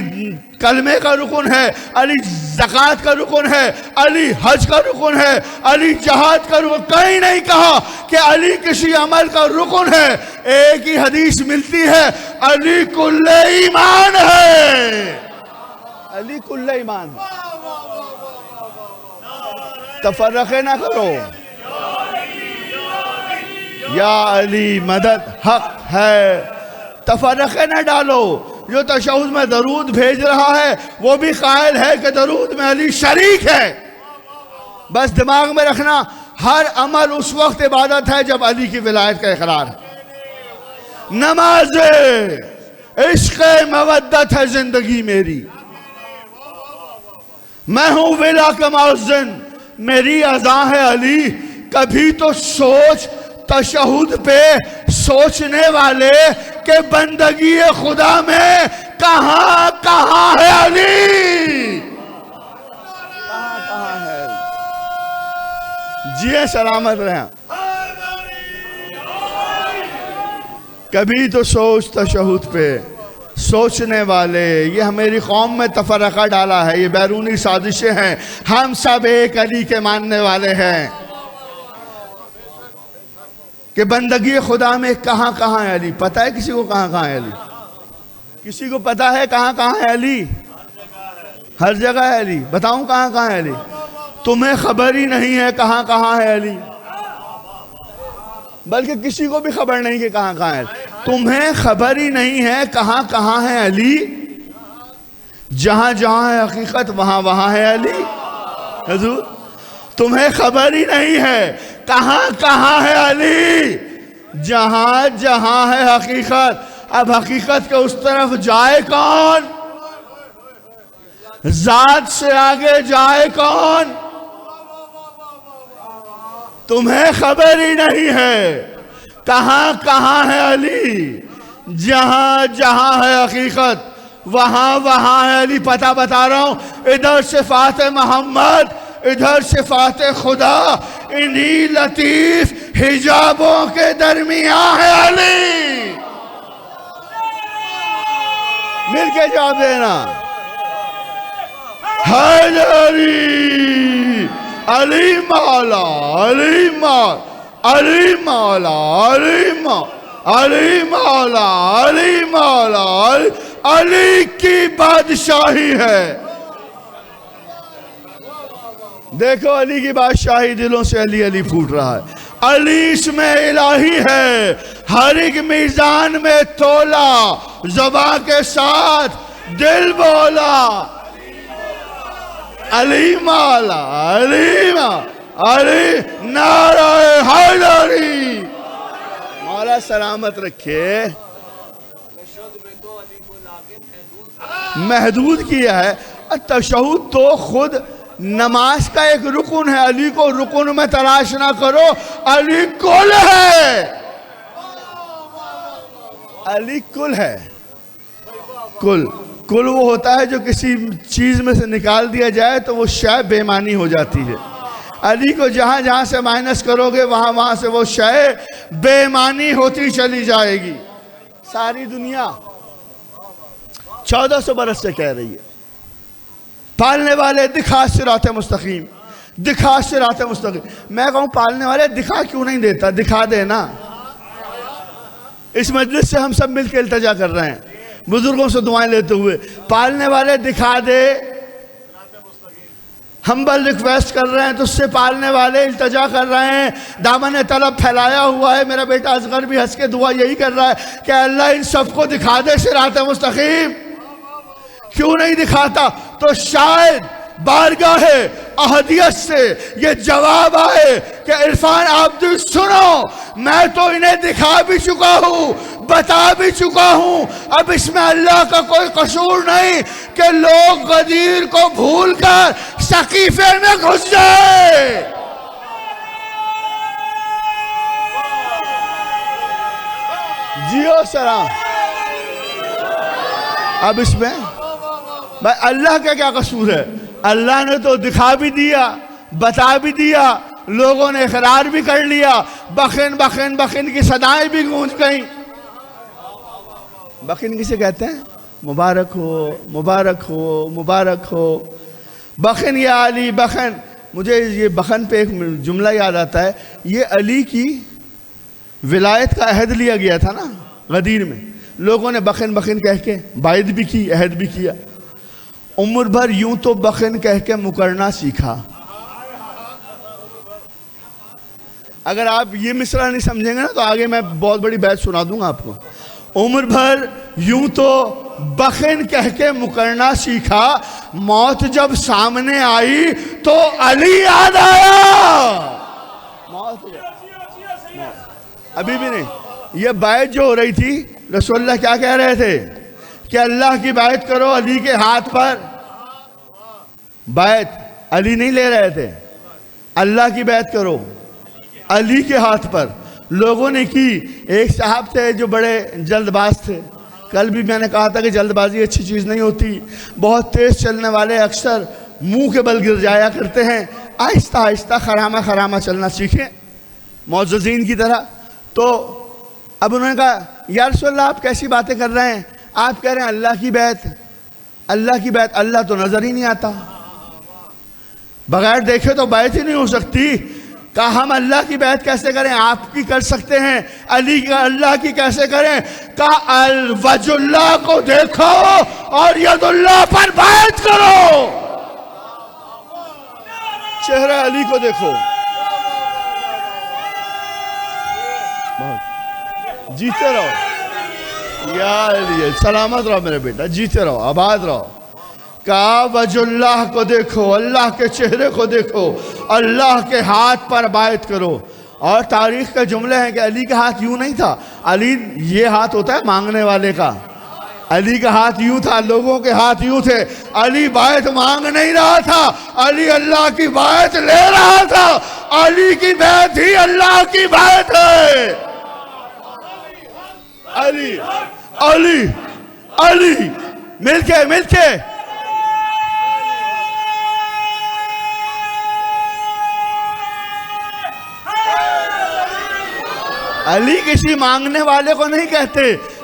کلمے کا رکن ہے, علی زکوٰۃ کا رکن ہے, علی حج کا رکن ہے, علی جہاد کا رکن. کہیں نہیں کہا کہ علی کسی عمل کا رکن ہے. ایک ہی حدیث ملتی ہے, علی کل ایمان ہے, علی کل ایمان ہے. تفرقے نہ کرو. یا علی مدد حق ہے. تفرقے نہ ڈالو. جو تشہد میں درود بھیج رہا ہے وہ بھی قائل ہے کہ درود میں علی شریک ہے۔ بس دماغ میں رکھنا، ہر عمل اس وقت عبادت ہے جب علی کی ولایت کا اقرار ہے۔ نماز عشق مودت ہے زندگی میری، میں ہوں ولا کا مؤذن، میری اذاں ہے علی۔ کبھی تو سوچ تشہد پہ سوچنے والے کہ بندگی خدا میں کہاں کہاں ہے علی، کہاں کہاں ہے علی۔ جی سلامت رہیں۔ کبھی تو سوچ تشہد پہ سوچنے والے، یہ ہماری قوم میں تفرقہ ڈالا ہے، یہ بیرونی سازشیں ہیں، ہم سب ایک علی کے ماننے والے ہیں کہ بندگی خدا میں کہاں کہاں ہے علی۔ پتہ ہے کسی کو کہاں کہاں ہے علی؟ کسی کو پتہ ہے کہاں کہاں ہے علی؟ ہر جگہ ہے علی۔ بتاؤں کہاں کہاں ہے علی؟ تمہیں خبر ہی نہیں ہے کہاں کہاں ہے علی، بلکہ کسی کو بھی خبر نہیں کہ کہاں کہاں ہے علی۔ تمہیں خبر ہی نہیں ہے کہاں کہاں ہے علی، جہاں جہاں ہے حقیقت وہاں وہاں ہے علی۔ حضور تمہیں خبر ہی نہیں ہے کہاں کہاں ہے علی، جہاں جہاں ہے حقیقت۔ اب حقیقت کے اس طرف جائے کون؟ ذات سے آگے جائے کون؟ تمہیں خبر ہی نہیں ہے کہاں کہاں ہے علی، جہاں جہاں ہے حقیقت وہاں وہاں ہے علی۔ پتہ بتا رہا ہوں، ادھر صفات محمد، ادھر صفات خدا، انہی لطیف حجابوں کے درمیان ہے علی۔ مل کے جواب دینا، حیدری علی مولا، علی مولا، علی مولا، علی مولا، علی مولا، علی مولا، علی کی بادشاہی ہے۔ دیکھو علی کی بادشاہی، دلوں سے علی علی پھوٹ رہا ہے۔ علی اسم الہی ہے، ہر ایک میزان میں تولا، زبان کے ساتھ دل بولا۔ علی مولا، علی مولا، علی نعرہ حیدری۔ مولا سلامت رکھے۔ محدود کیا ہے۔ تشہد تو خود نماز کا ایک رکن ہے، علی کو رکن میں تلاش نہ کرو، علی کل ہے، علی کل ہے۔ کل کل وہ ہوتا ہے جو کسی چیز میں سے نکال دیا جائے تو وہ شے بے معنی ہو جاتی ہے۔ علی کو جہاں جہاں سے مائنس کرو گے وہاں وہاں سے وہ شے بے معنی ہوتی چلی جائے گی۔ ساری دنیا 1400 برس سے کہہ رہی ہے، پالنے والے دکھا صراط مستقیم، دکھا صراط مستقیم۔ میں کہوں پالنے والے دکھا کیوں نہیں دیتا؟ دکھا دینا۔ اس مجلس سے ہم سب مل کے التجا کر رہے ہیں، بزرگوں سے دعائیں لیتے ہوئے، پالنے والے دکھا دے، ہمبل ریکویسٹ کر رہے ہیں تو اس سے پالنے والے التجا کر رہے ہیں، دامن طلب پھیلایا ہوا ہے۔ میرا بیٹا اصغر بھی ہنس کے دعا یہی کر رہا ہے کہ اللہ ان سب کو دکھا دے صراط مستقیم۔ کیوں نہیں دکھاتا؟ تو شاید بارگاہ احدیت سے یہ جواب آئے کہ عرفان عابدی سنو، میں تو انہیں دکھا بھی چکا ہوں، بتا بھی چکا ہوں، اب اس میں اللہ کا کوئی قصور نہیں کہ لوگ غدیر کو بھول کر سقیفے میں گھس جائے۔ جیو سلام۔ اب اس میں اللہ کا کیا قصور ہے؟ اللہ نے تو دکھا بھی دیا، بتا بھی دیا، لوگوں نے اقرار بھی کر لیا، بخن بخن بخن کی صدائیں بھی گونج گئیں۔ بخن کسے کہتے ہیں؟ مبارک ہو، مبارک ہو، مبارک ہو، بخن یا علی بخن۔ مجھے یہ بخن پہ ایک جملہ یاد آتا ہے، یہ علی کی ولایت کا عہد لیا گیا تھا نا غدیر میں، لوگوں نے بخن بخن کہہ کے بائد بھی کی، عہد بھی کیا، عمر بھر یوں تو بخن کہہ کے مکرنا سیکھا۔ اگر آپ یہ مصرع نہیں سمجھیں گے نا تو آگے میں بہت بڑی بحث سنا دوں گا آپ کو۔ عمر بھر یوں تو بخن کہہ کے مکرنا سیکھا، موت جب سامنے آئی تو علی یاد آیا۔ ابھی بھی نہیں، یہ بیعت جو ہو رہی تھی رسول اللہ کیا کہہ رہے تھے کہ اللہ کی بیعت کرو علی کے ہاتھ پر۔ بیعت علی نہیں لے رہے تھے، اللہ کی بیعت کرو علی کے ہاتھ پر۔ لوگوں نے کی، ایک صاحب تھے جو بڑے جلد باز تھے، کل بھی میں نے کہا تھا کہ جلد بازی اچھی چیز نہیں ہوتی، بہت تیز چلنے والے اکثر منہ کے بل گر جایا کرتے ہیں، آہستہ آہستہ خرامہ خرامہ چلنا سیکھیں معززین کی طرح۔ تو اب انہوں نے کہا یا رسول اللہ آپ کیسی باتیں کر رہے ہیں، آپ کہہ رہے ہیں اللہ کی بیعت، اللہ کی بیعت، اللہ تو نظر ہی نہیں آتا، بغیر دیکھے تو بیعت ہی نہیں ہو سکتی۔ کہا ہم اللہ کی بیعت کیسے کریں، آپ کی کر سکتے ہیں، علی کا اللہ کی کیسے کریں؟ کہا وجہ اللہ کو دیکھو اور ید اللہ پر بیعت کرو، چہرہ علی کو دیکھو، جیتے رہو یا علی، سلامت رہو میرے بیٹا، جیتے رہو، آباد رہو۔ کہا وجہ اللہ کو دیکھو، اللہ کے چہرے کو دیکھو، اللہ کے ہاتھ پر بیعت کرو۔ اور تاریخ کا جملے ہیں کہ علی کا ہاتھ یوں نہیں تھا، علی یہ ہاتھ ہوتا ہے مانگنے والے کا، علی کا ہاتھ یوں تھا، لوگوں کے ہاتھ یوں تھے۔ علی بیعت مانگ نہیں رہا تھا، علی اللہ کی بیعت لے رہا تھا، علی کی بیعت ہی اللہ کی بیعت ہے۔ علی علی علی مل کے علی کسی مانگنے والے کو نہیں کہتے،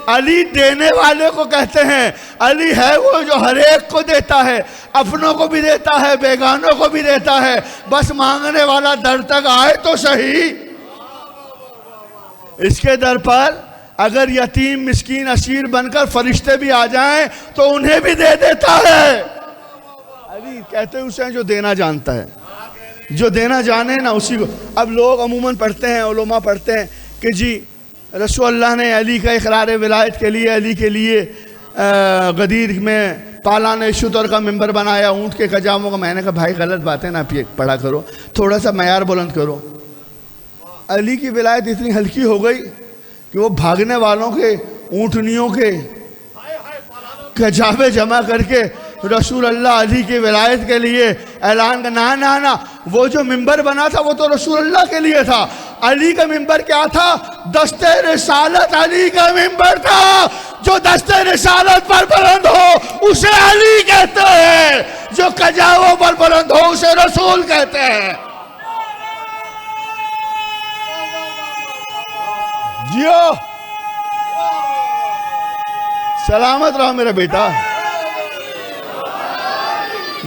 علی دینے والے کو کہتے ہیں۔ علی ہے وہ جو ہر ایک کو دیتا ہے، اپنوں کو بھی دیتا ہے، بیگانوں کو بھی دیتا ہے، بس مانگنے والا در تک آئے تو صحیح۔ اس کے در پر اگر یتیم مسکین اسیر بن کر فرشتے بھی آ جائیں تو انہیں بھی دے دیتا ہے۔ علی کہتے ہیں اسے جو دینا جانتا ہے، جو دینا جانے نا اسی کو۔ اب لوگ عموماً پڑھتے ہیں، علماء پڑھتے ہیں کہ جی رسول اللہ نے علی کا اقرار ولایت کے لیے، علی کے لیے غدیر میں پالان شتر کا ممبر بنایا، اونٹ کے کجاموں کا۔ میں نے کہا بھائی غلط باتیں نہ پڑھا کرو، تھوڑا سا معیار بلند کرو۔ علی کی ولایت اتنی ہلکی ہو گئی کہ وہ بھاگنے والوں کے اونٹنیوں کے کجابے جمع کر کے رسول اللہ علی کی ولایت کے لیے اعلان کرنا۔ نا وہ جو ممبر بنا تھا وہ تو رسول اللہ کے لیے تھا، علی کا ممبر کیا تھا؟ دست رسالت علی کا ممبر تھا۔ جو دست رسالت پر بلند ہو اسے علی کہتے ہیں، جو کجاووں پر بلند ہو اسے رسول کہتے ہیں۔ جیو سلامت رہو میرا بیٹا۔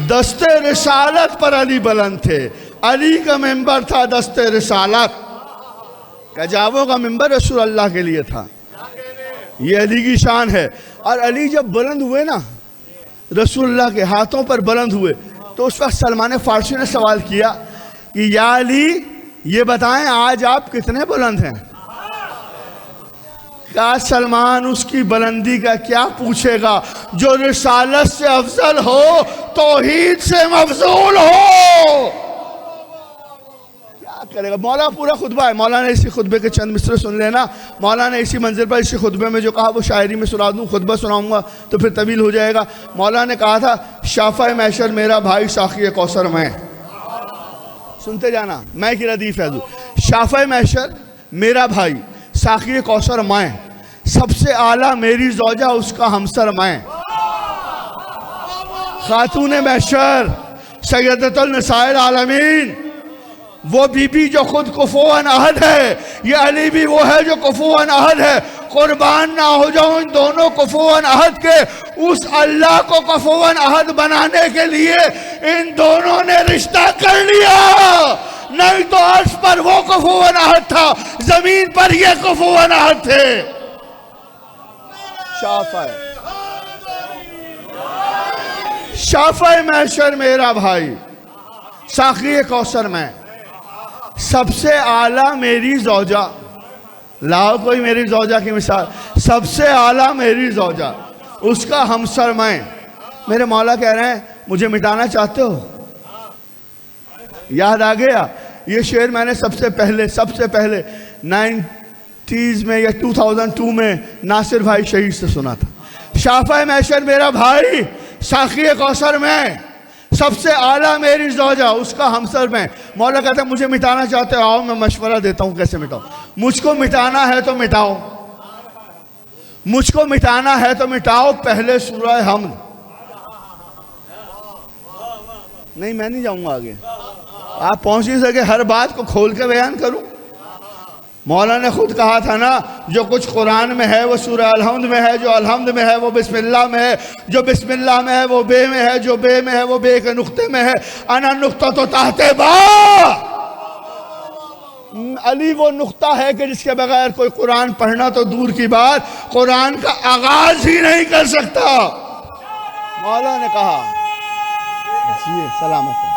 دست رسالت پر علی بلند تھے، علی کا ممبر تھا دست رسالت، کجاووں کا ممبر رسول اللہ کے لیے تھا۔ یہ علی کی شان ہے۔ اور علی جب بلند ہوئے نا، رسول اللہ کے ہاتھوں پر بلند ہوئے، تو اس وقت سلمان فارسی نے سوال کیا کہ یا علی یہ بتائیں آج آپ کتنے بلند ہیں؟ کہا سلمان اس کی بلندی کا کیا پوچھے گا جو رسالت سے افضل ہو، توحید سے مفضول ہو۔ کیا کرے گا؟ مولا پورا خطبہ ہے، مولا نے اسی خطبے کے چند مصرے سن لینا۔ مولا نے اسی منظر پر اسی خطبے میں جو کہا وہ شاعری میں سنا دوں، خطبہ سناؤں گا تو پھر طویل ہو جائے گا۔ مولا نے کہا تھا شافع محشر میرا بھائی ساقی کوثر میں، سنتے جانا، میں کی ردیف ہے۔ شافع محشر میرا بھائی ساقی کوثر میں، سب سے اعلیٰ میری زوجہ اس کا ہمسر میں۔ خاتون محشر سیدۃ النساء العالمین، وہ بی بی جو خود کفواً احد ہے، یہ علی بھی وہ ہے جو کفواً احد ہے۔ قربان نہ ہو جاؤں ان دونوں کفواً احد کے، اس اللہ کو کفواً احد بنانے کے لیے ان دونوں نے رشتہ کر لیا، نہیں تو عرش پر وہ کفواً احد تھا، زمین پر یہ کفواً احد تھے۔ شافع محشر میرا بھائی ساقی کوثر میں، سب سے اعلیٰ میری زوجہ، لاؤ کوئی میری زوجہ کی مثال، سب سے اعلیٰ میری زوجہ اس کا ہمسر میں. میرے مولا کہہ رہے ہیں مجھے مٹانا چاہتے ہو؟ یاد آ گیا؟ یہ شعر میں نے سب سے پہلے 90s میں یا 2002 میں ناصر بھائی شہید سے سنا تھا. شافع محشر میرا بھائی، ساقی کوثر میں، سب سے اعلیٰ میری زوجہ، اس کا ہمسر میں. مولا کہتا ہے مجھے مٹانا چاہتے ہو؟ آؤ میں مشورہ دیتا ہوں کیسے مٹاؤ. مجھ کو مٹانا ہے تو مٹاؤ، مجھ کو مٹانا ہے تو مٹاؤ. پہلے سورہ حمد. نہیں میں نہیں جاؤں گا آگے، آپ پہنچ نہیں سکے. ہر بات کو کھول کے بیان کروں. مولا نے خود کہا تھا نا، جو کچھ قرآن میں ہے وہ سورہ الحمد میں ہے، جو الحمد میں ہے وہ بسم اللہ میں ہے، جو بسم اللہ میں ہے وہ بے میں ہے، جو بے میں ہے وہ بے کے نقطے میں ہے. انا نقطہ تو تحت با. علی وہ نقطہ ہے کہ جس کے بغیر کوئی قرآن پڑھنا تو دور کی بات، قرآن کا آغاز ہی نہیں کر سکتا. مولا نے کہا جی سلامت ہے.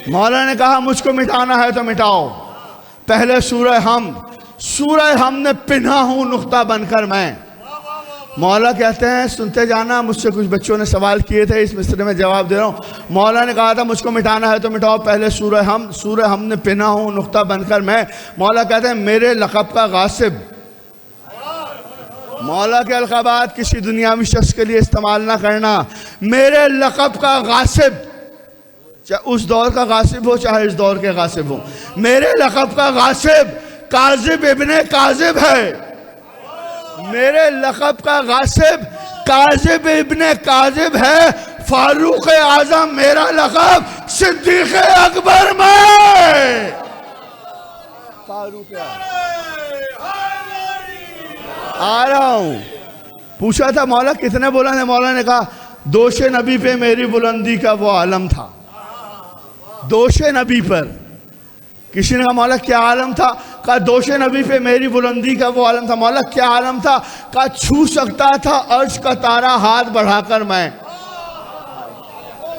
مولا نے کہا مجھ کو مٹانا ہے تو مٹاؤ. پہلے سورہ حمد میں پنہا ہوں نقطہ بن کر میں. مولا کہتے ہیں سنتے جانا، مجھ سے کچھ بچوں نے سوال کیے تھے، اس مصرے میں جواب دے رہا ہوں. مولا نے کہا تھا مجھ کو مٹانا ہے تو مٹاؤ. پہلے سورہ حمد میں پنہا ہوں نقطہ بن کر میں. مولا کہتے ہیں میرے لقب کا غاصب. مولا کے القابات کسی دنیاوی شخص کے لیے استعمال نہ کرنا. میرے لقب کا غاصب، چاہے اس دور کا غاصب ہو چاہے اس دور کے غاصب ہو، میرے لقب کا غاصب کاذب ابن کاذب ہے. میرے لقب کا غاصب کاذب ابن کاذب ہے. فاروق اعظم میرا لقب، صدیق اکبر میں. فاروق آ رہا ہوں. پوچھا تھا مولا کتنے بلند ہیں؟ مولا نے کہا دوش نبی پہ میری بلندی کا وہ عالم تھا. دوش نبی پر. کسی نے کہا مولا کیا عالم تھا؟ کہا دوش نبی پہ میری بلندی کا وہ عالم تھا. مولا کیا عالم تھا؟ کہا چھو سکتا تھا عرش کا تارا ہاتھ بڑھا کر میں.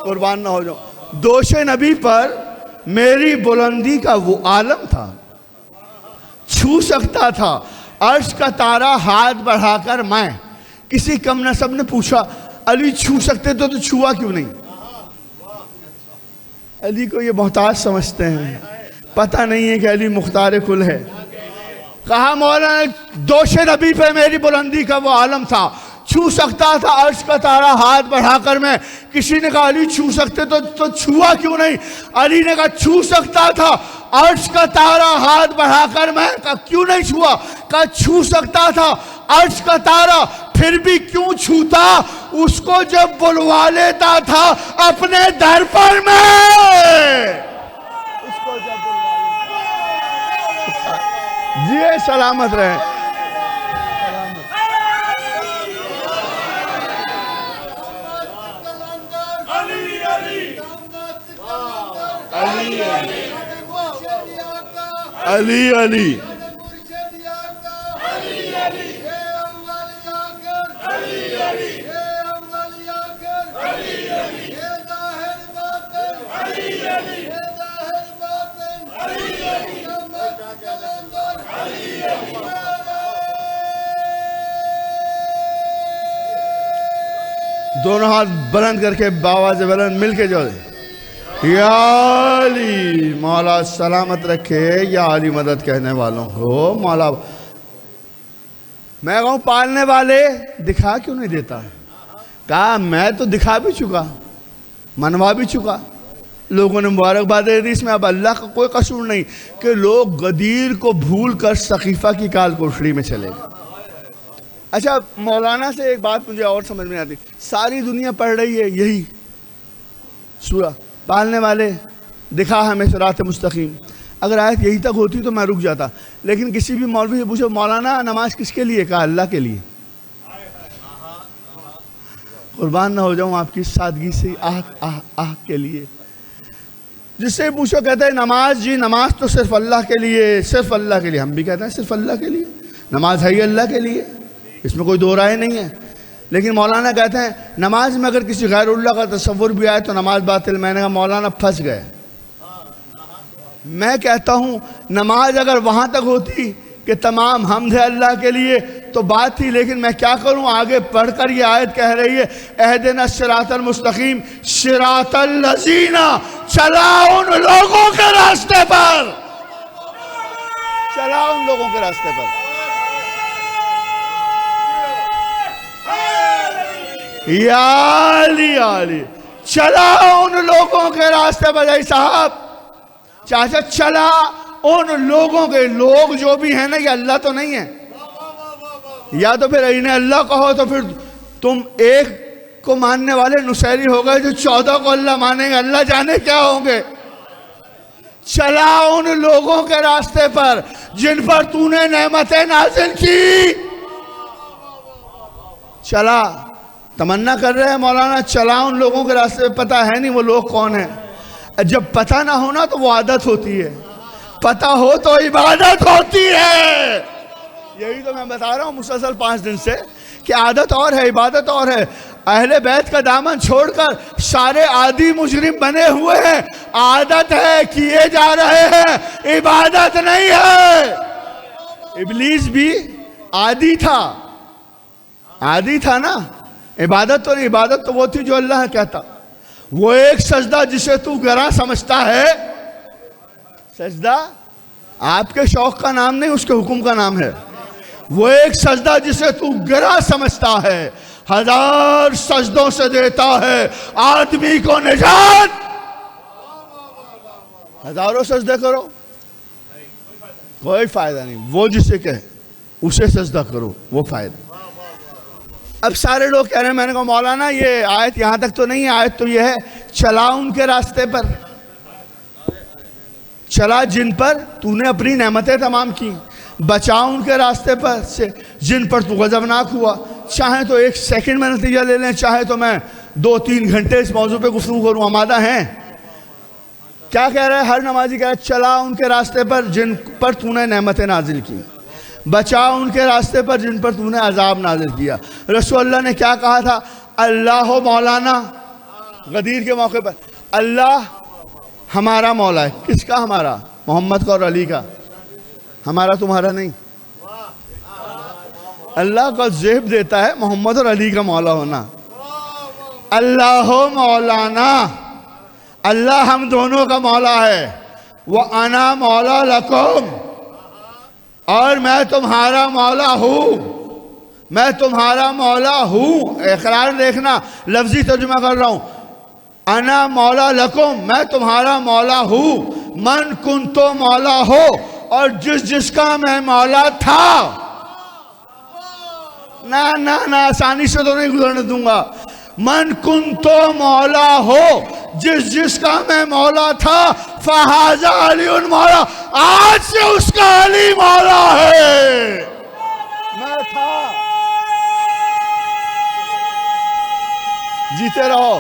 قربان نہ ہو جاؤ. دوش نبی پر میری بلندی کا وہ عالم تھا، چھو سکتا تھا عرش کا تارا ہاتھ بڑھا کر میں. کسی کم نسب نے پوچھا علی چھو سکتے تو چھوا کیوں نہیں؟ علی کو یہ محتاج سمجھتے ہیں، پتہ نہیں ہے کہ علی مختار کل ہے. کہا مولا نے دوش نبی پہ میری بلندی کا وہ عالم تھا، چھو سکتا تھا عرش کا تارا ہاتھ بڑھا کر میں. کسی نے کہا علی چھو سکتے تو چھوا کیوں نہیں؟ علی نے کہا چھو سکتا تھا عرش کا تارا ہاتھ بڑھا کر میں. کہا کیوں نہیں چھوا؟ کہا چھو سکتا تھا عرش کا تارا، پھر بھی کیوں چھوتا؟ اس کو جب بلوا لیتا تھا اپنے در پر میں. اس کو جب جی سلامت رہے. علی علی دونوں ہاتھ بلند کر کے باواز بلند مل کے جو یا علی. مولا سلامت رکھے یا علی مدد کہنے والوں کو. مولا میں کہوں پالنے والے دکھا کیوں نہیں دیتا؟ کہا میں تو دکھا بھی چکا، منوا بھی چکا، لوگوں نے مبارکباد دے دی. اس میں اب اللہ کا کوئی قصور نہیں کہ لوگ غدیر کو بھول کر سقیفہ کی کال کوٹڑی میں چلے گئے. اچھا مولانا سے ایک بات مجھے اور سمجھ میں آتی. ساری دنیا پڑھ رہی ہے یہی سورہ پالنے والے دکھا ہمیں صراط مستقیم. اگر آیت یہی تک ہوتی تو میں رک جاتا. لیکن کسی بھی مولوی سے پوچھو مولانا نماز کس کے لیے؟ کہا اللہ کے لیے. قربان نہ ہو جاؤں آپ کی سادگی سے. آہ کے لیے. جس سے پوچھو کہتا ہے نماز جی نماز تو صرف اللہ کے لیے، صرف اللہ کے لیے. ہم بھی کہتے ہیں صرف اللہ کے لیے. نماز ہے ہی اللہ کے لیے، اس میں کوئی دو رائے نہیں ہے. لیکن مولانا کہتے ہیں نماز میں اگر کسی غیر اللہ کا تصور بھی آئے تو نماز باطل. میں نے کہا مولانا پھنس گئے. میں کہتا ہوں نماز اگر وہاں تک ہوتی کہ تمام حمد ہے اللہ کے لیے تو بات تھی، لیکن میں کیا کروں، آگے پڑھ کر یہ آیت کہہ رہی ہے اہدنا الصراط المستقیم، صراط الذین، چلا ان لوگوں کے راستے پر، چلا ان لوگوں کے راستے پر۔ یا علی چلا ان لوگوں کے راستے پر۔ اے صاحب چاچا چلا ان لوگوں کے، لوگ جو بھی ہیں نا یہ اللہ تو نہیں ہے، یا تو پھر انہیں اللہ کہو تو پھر تم ایک کو ماننے والے نصیری ہو گئے، جو 14 کو اللہ مانیں گے اللہ جانے کیا ہوں گے۔ چلا ان لوگوں کے راستے پر جن پر تو نے نعمتیں نازل کی، چلا تمنا کر رہے ہیں مولانا چلا ان لوگوں کے راستے پہ، پتہ ہے نہیں وہ لوگ کون ہیں۔ جب پتہ نہ ہونا تو وہ عادت ہوتی ہے، پتہ ہو تو عبادت ہوتی ہے۔ یہی تو میں بتا رہا ہوں مسلسل 5 دن سے کہ عادت اور ہے عبادت اور ہے۔ اہل بیت کا دامن چھوڑ کر سارے عادی مجرم بنے ہوئے ہیں، عادت ہے کیے جا رہے ہیں، عبادت نہیں ہے۔ ابلیس بھی عادی تھا نا، عبادت تو نہیں، عبادت تو وہ تھی جو اللہ کہتا۔ وہ ایک سجدہ جسے تو گراں سمجھتا ہے، سجدہ آپ کے شوق کا نام نہیں اس کے حکم کا نام ہے، وہ ایک سجدہ جسے تو گراں سمجھتا ہے 1000 سجدوں سے دیتا ہے آدمی کو نجات۔ ہزاروں سجدے کرو کوئی فائدہ نہیں، وہ جسے کہے اسے سجدہ کرو وہ فائدہ۔ اب سارے لوگ کہہ رہے ہیں، میں نے کہا مولانا یہ آیت یہاں تک تو نہیں ہے، آیت تو یہ ہے چلا ان کے راستے پر، چلا جن پر تو نے اپنی نعمتیں تمام کی، بچا ان کے راستے پر سے جن پر تو غضبناک ہوا۔ چاہیں تو 1 سیکنڈ میں نتیجہ لے لیں، چاہے تو میں 2-3 گھنٹے اس موضوع پہ گفتگو کروں، آمادہ ہیں؟ کیا کہہ رہا ہے ہر نمازی؟ کہہ رہا ہے چلا ان کے راستے پر جن پر تو نے نعمتیں نازل کی، بچا ان کے راستے پر جن پر تو نے عذاب نازل کیا۔ رسول اللہ نے کیا کہا تھا؟ اللہ مولانا، غدیر کے موقع پر اللہ ہمارا مولا ہے۔ کس کا ہمارا؟ محمد کا اور علی کا، ہمارا تمہارا نہیں۔ اللہ کا زیب دیتا ہے محمد اور علی کا مولا ہونا۔ اللہ مولانا، اللہ ہم دونوں کا مولا ہے۔ وَأَنَا مَوْلَا لَكُمْ، اور میں تمہارا مولا ہوں، میں تمہارا مولا ہوں۔ اقرار دیکھنا، لفظی ترجمہ کر رہا ہوں، انا مولا لکم، میں تمہارا مولا ہوں، من کنتو مولا ہو، اور جس کا میں مولا تھا۔ نہ آسانی سے تو نہیں گزرنے دوں گا۔ من کنتو مولا ہو، جس کا میں مولا تھا، فہذا علی مولا، آج سے اس کا علی مولا ہے۔ میں تھا، جیتے رہو۔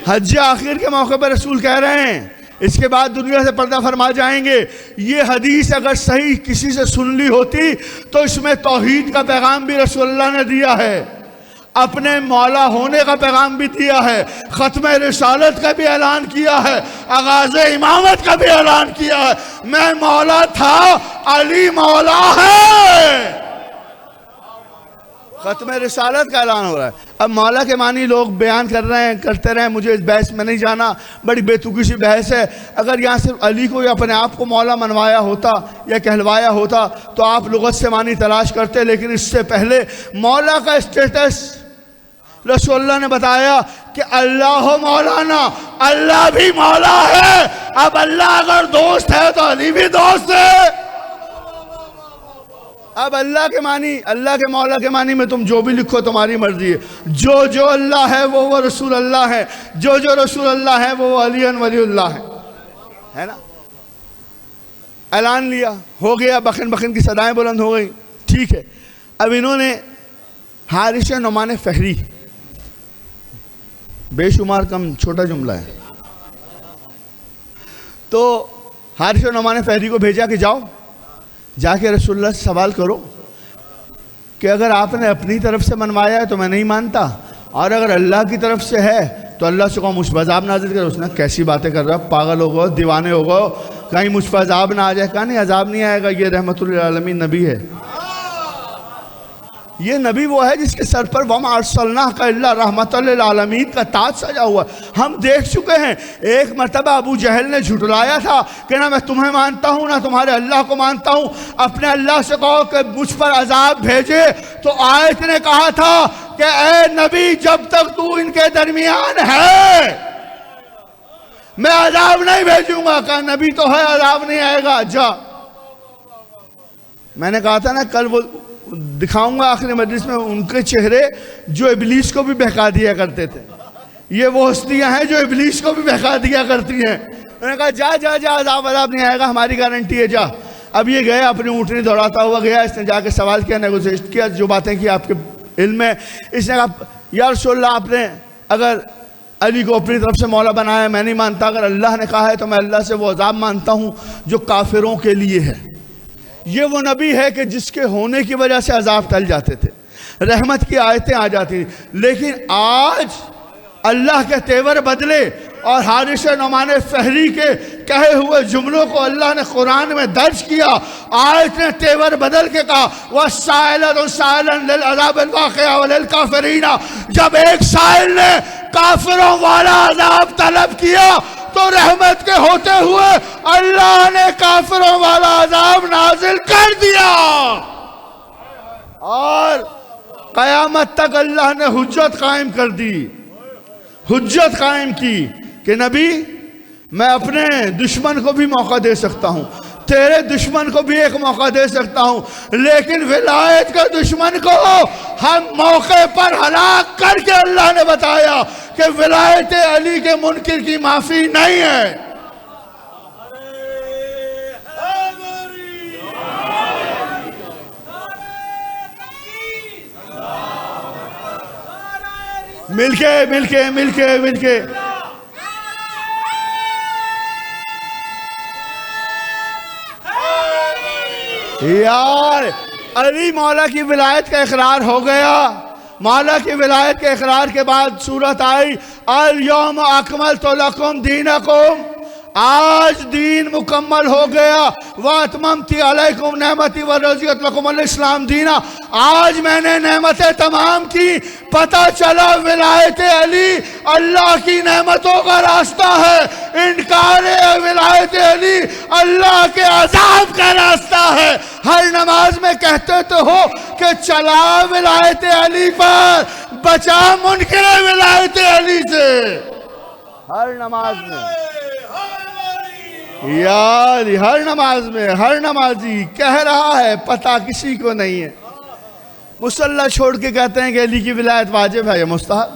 حج آخر کے موقع پر رسول کہہ رہے ہیں اس کے بعد دنیا سے پردہ فرما جائیں گے۔ یہ حدیث اگر صحیح کسی سے سن لی ہوتی تو اس میں توحید کا پیغام بھی رسول اللہ نے دیا ہے، اپنے مولا ہونے کا پیغام بھی دیا ہے، ختم رسالت کا بھی اعلان کیا ہے، آغاز امامت کا بھی اعلان کیا ہے۔ میں مولا تھا، علی مولا ہے۔ ختم رسالت کا اعلان ہو رہا ہے۔ اب مولا کے معنی لوگ بیان کر رہے ہیں، کرتے رہے، مجھے اس بحث میں نہیں جانا، بڑی بے تکی سی بحث ہے۔ اگر یہاں صرف علی کو یا اپنے آپ کو مولا منوایا ہوتا یا کہلوایا ہوتا تو آپ لغت سے معنی تلاش کرتے، لیکن اس سے پہلے مولا کا اسٹیٹس رسول اللہ نے بتایا کہ اللہ مولانا، اللہ بھی مولا ہے۔ اب اللہ اگر دوست ہے تو علی بھی دوست ہے۔ اب اللہ کے معنی، اللہ کے مولا کے معنی میں تم جو بھی لکھو تمہاری مرضی ہے۔ جو اللہ ہے وہ رسول اللہ ہے، جو رسول اللہ ہے وہ علی ولی اللہ ہے نا۔ اعلان لیا، ہو گیا، بخن بخن کی صدائیں بلند ہو گئی، ٹھیک ہے۔ اب انہوں نے حارث نعمان فہری، بے شمار کم چھوٹا جملہ ہے، تو حارث نعمان فہری کو بھیجا کہ جاؤ، جا کے رسول اللہ سے سوال کرو کہ اگر آپ نے اپنی طرف سے منوایا ہے تو میں نہیں مانتا، اور اگر اللہ کی طرف سے ہے تو اللہ سے کہو مجھ پر عذاب نازل کرو. اس نے کیسی باتیں کر رہا ہے, پاگل ہو گئے, دیوانے ہو گئے, کہیں مجھ پر عذاب نہ آ جائے. کہا نہیں عذاب نہیں آئے گا, یہ رحمت للعالمین نبی ہے. یہ نبی وہ ہے جس کے سر پر وَمَا أَرْسَلْنَاكَ إِلَّا رَحْمَةً لِلْعَالَمِينَ کا تاج سجا ہوا. ہم دیکھ چکے ہیں. ایک مرتبہ ابو جہل نے جھٹلایا تھا کہ نہ میں تمہیں مانتا ہوں نہ تمہارے اللہ کو مانتا ہوں, اپنے اللہ سے کہو کہ مجھ پر عذاب بھیجے. تو آیت نے کہا تھا کہ اے نبی جب تک تو ان کے درمیان ہے میں عذاب نہیں بھیجوں گا. کہا نبی تو ہے, عذاب نہیں آئے گا, جا. میں نے کہا تھا نا کل وہ دکھاؤں گا آخری مجلس میں ان کے چہرے جو ابلیس کو بھی بہکا دیا کرتے تھے. یہ وہ ہستیاں ہیں جو ابلیس کو بھی بہکا دیا کرتی ہیں. میں نے کہا جا جا جا, عذاب نہیں آئے گا, ہماری گارنٹی ہے, جا. اب یہ گیا, اپنی اونٹنی دوڑاتا ہوا گیا. اس نے جا کے سوال کیا, نیگوشیٹ کیا, جو باتیں کی آپ کے علم میں. اس نے کہا یا رسول اللہ آپ نے اگر علی کو اپنی طرف سے مولا بنایا میں نہیں مانتا, اگر اللہ نے کہا ہے تو میں اللہ سے وہ عذاب مانتا ہوں جو کافروں کے لیے ہے. یہ وہ نبی ہے کہ جس کے ہونے کی وجہ سے عذاب ٹل جاتے تھے, رحمت کی آیتیں آ جاتی تھیں. لیکن آج اللہ کے تیور بدلے اور حارث نعمان فہری کے کہے ہوئے جملوں کو اللہ نے قرآن میں درج کیا. آیت نے تیور بدل کے کہا وَالسَّائِلَةُ سَائِلًا لِلْعَذَابِ الْوَاقِعِ وَلِلْكَافِرِينَ. جب ایک سائل نے کافروں والا عذاب طلب کیا تو رحمت کے ہوتے ہوئے اللہ نے کافروں والا عذاب نازل کر دیا. اور قیامت تک اللہ نے حجت قائم کر دی, حجت قائم کی کہ نبی میں اپنے دشمن کو بھی موقع دے سکتا ہوں, تیرے دشمن کو بھی ایک موقع دے سکتا ہوں, لیکن ولایت کا دشمن کو ہم موقع پر ہلاک کر کے اللہ نے بتایا کہ ولایت علی کے منکر کی معافی نہیں ہے. مل کے یار علی مولا کی ولایت کا اقرار ہو گیا. مولا کی ولایت کے اقرار کے بعد صورت آئی الیوم اکملت لکم دینکم, آج دین مکمل ہو گیا. واتممت علیکم نعمتی ورضیت لکم الاسلام دینا, آج میں نے نعمتیں تمام کی. پتہ چلا ولایت علی اللہ کی نعمتوں کا راستہ ہے, انکار ولایت علی اللہ کے عذاب کا راستہ ہے. ہر نماز میں کہتے تو ہو کہ چلا ولایت علی پر, بچا منکر ولایت علی سے. ہر نماز میں یار, ہر نماز میں ہر نمازی کہہ رہا ہے, پتہ کسی کو نہیں ہے. مصلی چھوڑ کے کہتے ہیں کہ علی کی ولایت واجب ہے یا مستحب.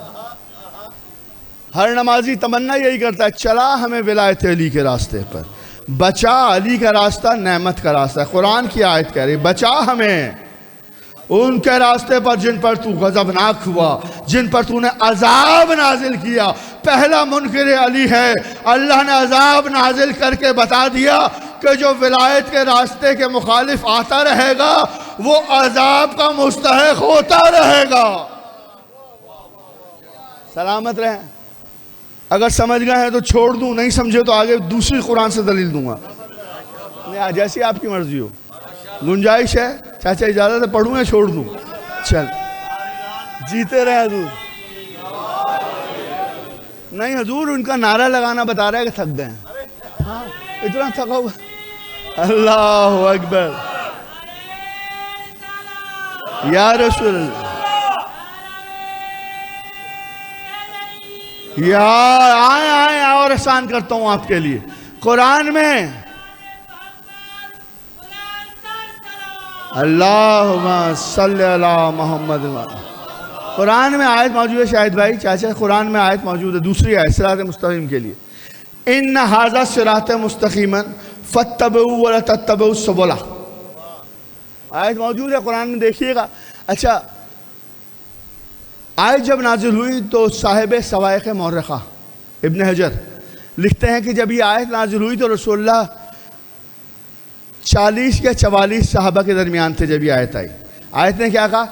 ہر نمازی تمنا یہی کرتا ہے چلا ہمیں ولایت علی کے راستے پر, بچا علی کا راستہ نعمت کا راستہ ہے. قرآن کی آیت کہہ رہی بچا ہمیں ان کے راستے پر جن پر تو غضبناک ہوا, جن پر تو نے عذاب نازل کیا. پہلا منکر علی ہے, اللہ نے عذاب نازل کر کے بتا دیا کہ جو ولایت کے راستے کے مخالف آتا رہے گا وہ عذاب کا مستحق ہوتا رہے گا. سلامت رہیں. اگر سمجھ گئے ہیں تو چھوڑ دوں, نہیں سمجھے تو آگے دوسری قرآن سے دلیل دوں گا, جیسی آپ کی مرضی ہو. گنجائش ہے چاچا اجازت ہے پڑھوں یا چھوڑ دوں؟ چل جیتے رہے حضور. نہیں حضور ان کا نعرہ لگانا بتا رہا ہے کہ تھک گئے ہیں. ہاں اتنا تھکا ہوا. اللہ اکبر یا رسول اللہ. یار آئیں اور احسان کرتا ہوں آپ کے لیے. قرآن میں اللہم صلی علی محمد, قرآن میں آیت موجود ہے. شاہد بھائی چاچا قرآن میں آیت موجود ہے, دوسری آیت صراط مستقیم کے لیے. ان ھذا صراط مستقیما فاتبعوا ولا تتبعوا السبل, آیت موجود ہے قرآن میں, دیکھیے گا. اچھا آیت جب نازل ہوئی تو صاحب سوائق مورخہ ابن حجر لکھتے ہیں کہ جب یہ آیت نازل ہوئی تو رسول اللہ 40 یا 44 صحابہ کے درمیان تھے جب یہ آیت آئی. آیت نے کیا کہا؟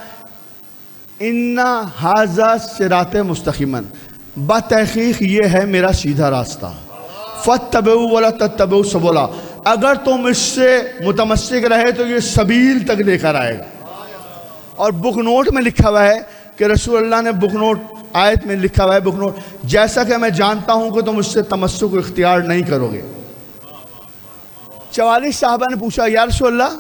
ان ھذا صراط مستقیما, بتحقیق یہ ہے میرا سیدھا راستہ، فَاتَّبِعُوا وَلَا تَتَّبِعُوا السُّبُلَ، اگر تم اس سے متمسک رہے تو یہ سبیل تک لے کر آئے گا۔ اور بک نوٹ میں لکھا ہوا ہے کہ رسول اللہ نے بک نوٹ آیت میں لکھا ہوا ہے، بک نوٹ، جیسا کہ میں جانتا ہوں کہ تم اس سے تمسک اختیار نہیں کرو گے۔ 44 صحابہ نے پوچھا یا رسول اللہ،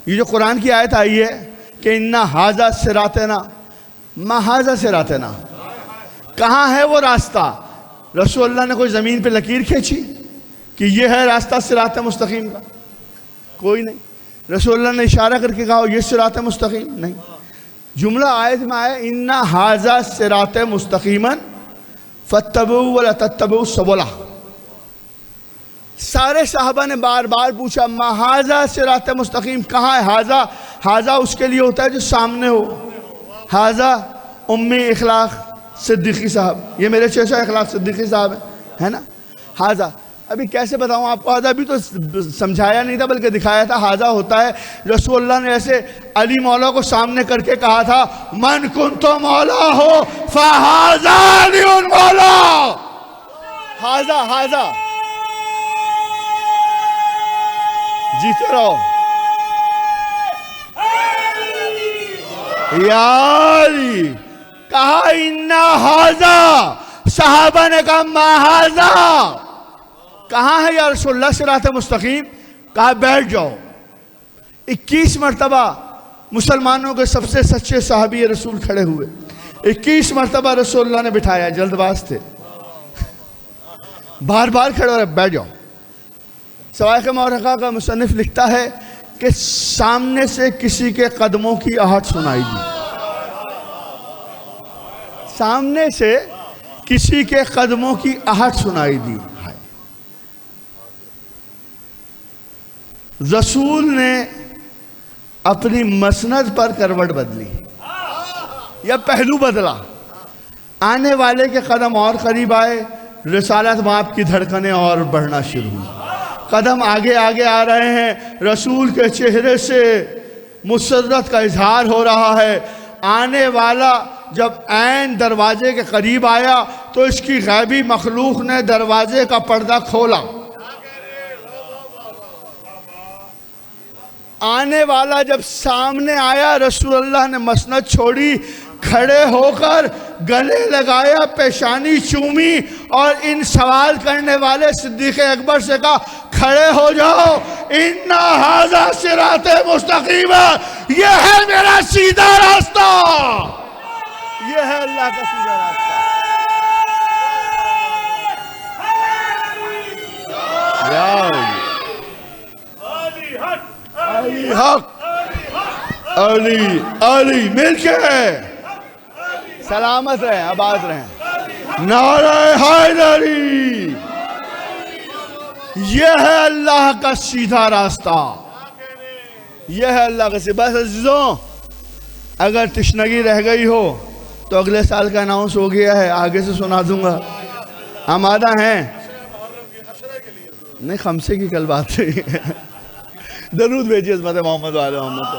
یہ جو قرآن کی آیت آئی ہے کہ اِنَّا ہَذَا صِرَاطُنَا مَا ہَذَا صِرَاطُنَا، کہاں ہے وہ راستہ؟ رسول اللہ نے کوئی زمین پہ لکیر کھینچی کہ یہ ہے راستہ صراط مستقیم کا؟ کوئی نہیں۔ رسول اللہ نے اشارہ کر کے کہا یہ صراط مستقیم؟ نہیں۔ جملہ آیت میں آیا اِنَّا ہَذَا صِرَاطٌ مُسْتَقِیمًا فَاتَّبِعُوا وَلَا تَتَّبِعُوا السُّبُلَ۔ سارے صحابہ نے بار بار پوچھا ما ہَذَا صراط مستقیم، کہاں ہے ہَذَا؟ ہَذَا اس کے لیے ہوتا ہے جو سامنے ہو۔ ہَذَا امی اخلاق صدیقی صاحب، یہ میرے چچا اخلاق صدیقی صاحب ہے نا۔ ہَذَا ابھی کیسے بتاؤں آپ کو، ابھی تو سمجھایا نہیں تھا بلکہ دکھایا تھا۔ ہَذَا ہوتا ہے، رسول اللہ نے ایسے علی مولا کو سامنے کر کے کہا تھا من کنت مولا ہو فَهَذَا عَلِيٌّ مولا۔ ہَذَا ہَذَا جیتے رہو یا علی، کہا اِنَّا ہَذَا، صحابہ نے کہا ما ہَذَا، کہاں ہے یا رسول اللہ صراط مستقیم؟ کہا بیٹھ جاؤ۔ 21 مرتبہ مسلمانوں کے سب سے سچے صحابی رسول کھڑے ہوئے، 21 مرتبہ رسول اللہ نے بٹھایا، جلد باز تھے، بار بار کھڑے ہو رہے بیٹھ جاؤ۔ سوائق مورخہ کا مصنف لکھتا ہے کہ سامنے سے کسی کے قدموں کی آہٹ سنائی دی، سامنے سے کسی کے قدموں کی آہٹ سنائی دی۔ رسول نے اپنی مسند پر کروٹ بدلی یا پہلو بدلا، آنے والے کے قدم اور قریب آئے، رسالت باپ کی دھڑکنیں اور بڑھنا شروع ہوئی، قدم آگے آگے آ رہے ہیں، رسول کے چہرے سے مسرت کا اظہار ہو رہا ہے۔ آنے والا جب عین دروازے کے قریب آیا تو اس کی غیبی مخلوق نے دروازے کا پردہ کھولا۔ آنے والا جب سامنے آیا، رسول اللہ نے مسند چھوڑی، کھڑے ہو کر گلے لگایا، پیشانی چومی اور ان سوال کرنے والے صدیق اکبر سے کہا کھڑے ہو جاؤ، اِنَّا ہَذَا صِرَاطٌ مُسْتَقِیمٌ، یہ ہے میرا سیدھا راستہ، یہ ہے اللہ کا سیدھا راستہ۔ علی حق، علی مل کے سلامت رہیں، آباد رہیں، نعرہ حیدری، یہ ہے اللہ کا سیدھا راستہ، یہ ہے اللہ کا سیدھا۔ بس عزیزوں، اگر تشنگی رہ گئی ہو تو اگلے سال کا اناؤنس ہو گیا ہے، آگے سے سنا دوں گا، آمادہ ہیں؟ نہیں، خمسے کی کل بات رہی ہے۔ درود بھیجیے عظمت محمد والے محمد کو۔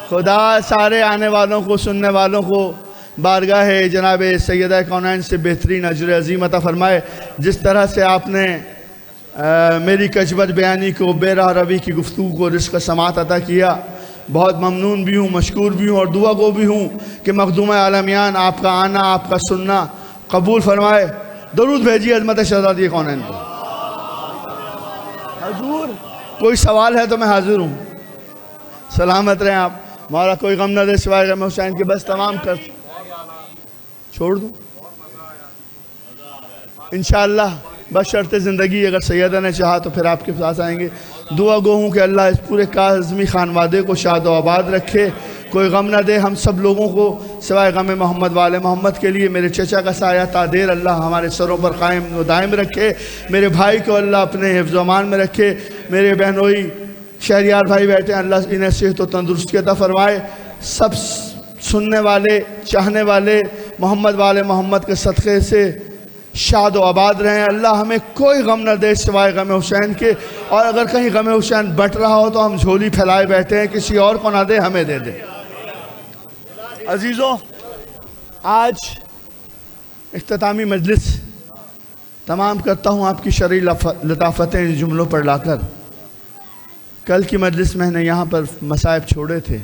خدا سارے آنے والوں کو، سننے والوں کو بارگاہ جناب سیدہ کونین سے بہترین اجر عظیم عطا فرمائے۔ جس طرح سے آپ نے میری کجبت بیانی کو، بے راہ روی کی گفتگو کو رزق سماعت عطا کیا، بہت ممنون بھی ہوں، مشکور بھی ہوں اور دعا گو بھی ہوں کہ مخدوم عالمیان آپ کا آنا، آپ کا سننا قبول فرمائے۔ درود بھیجیے عظمت شہزادی کونین کو۔ حضور کوئی سوال ہے تو میں حاضر ہوں، سلامت رہیں آپ، ہمارا کوئی غم نہ دے سوائے غم حسین کے، بس تمام کر چھوڑ دوں انشاءاللہ، بس شرط زندگی، اگر سیدہ نے چاہا تو پھر آپ کے پاس آئیں گے۔ دعا گو ہوں کہ اللہ اس پورے کاظمی خانوادے کو شاد و آباد رکھے، کوئی غم نہ دے ہم سب لوگوں کو سوائے غم محمد والے محمد کے لیے۔ میرے چچا کا سایہ تادیر اللہ ہمارے سروں پر قائم و دائم رکھے، میرے بھائی کو اللہ اپنے حفظ و امان میں رکھے، میرے بہنوئی شہریار بھائی بیٹھے ہیں، اللہ انہیں صحت و تندرستی عطا فرمائے۔ سب سننے والے، چاہنے والے محمد والے محمد کے صدقے سے شاد و آباد رہیں، اللہ ہمیں کوئی غم نہ دے سوائے غم حسین کے، اور اگر کہیں غم حسین بٹ رہا ہو تو ہم جھولی پھیلائے بیٹھے ہیں، کسی اور کو نہ دے، ہمیں دے دے۔ عزیزوں، آج اختتامی مجلس تمام کرتا ہوں آپ کی شرعی لطافتیں ان جملوں پر لا کر۔ کل کی مجلس میں نے یہاں پر مصائب چھوڑے تھے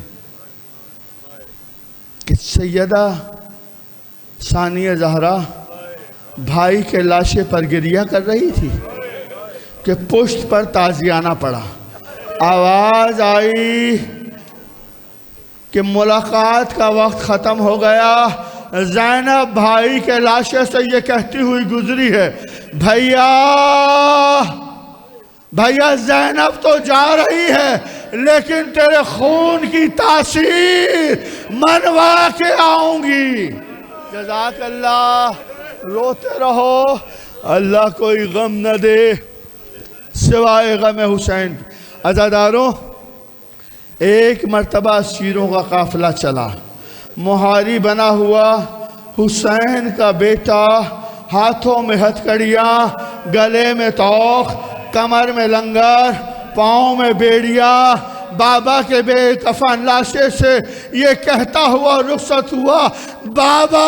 کہ سیدہ ثانیہ زہرا بھائی کے لاشے پر گریہ کر رہی تھی کہ پشت پر تازیانہ پڑا۔ آواز آئی کہ ملاقات کا وقت ختم ہو گیا۔ زینب بھائی کے لاشے سے یہ کہتی ہوئی گزری ہے، بھیا زینب تو جا رہی ہے لیکن تیرے خون کی تاثیر منوا کے آؤں گی۔ جزاک اللہ، روتے رہو، اللہ کوئی غم نہ دے سوائے غم حسین۔ عزاداروں، ایک مرتبہ شیروں کا قافلہ چلا، مہاری بنا ہوا حسین کا بیٹا، ہاتھوں میں ہتھکڑیاں، گلے میں توق، کمر میں لنگر، پاؤں میں بیڑیا، بابا کے بے کفن لاشے سے یہ کہتا ہوا رخصت ہوا، بابا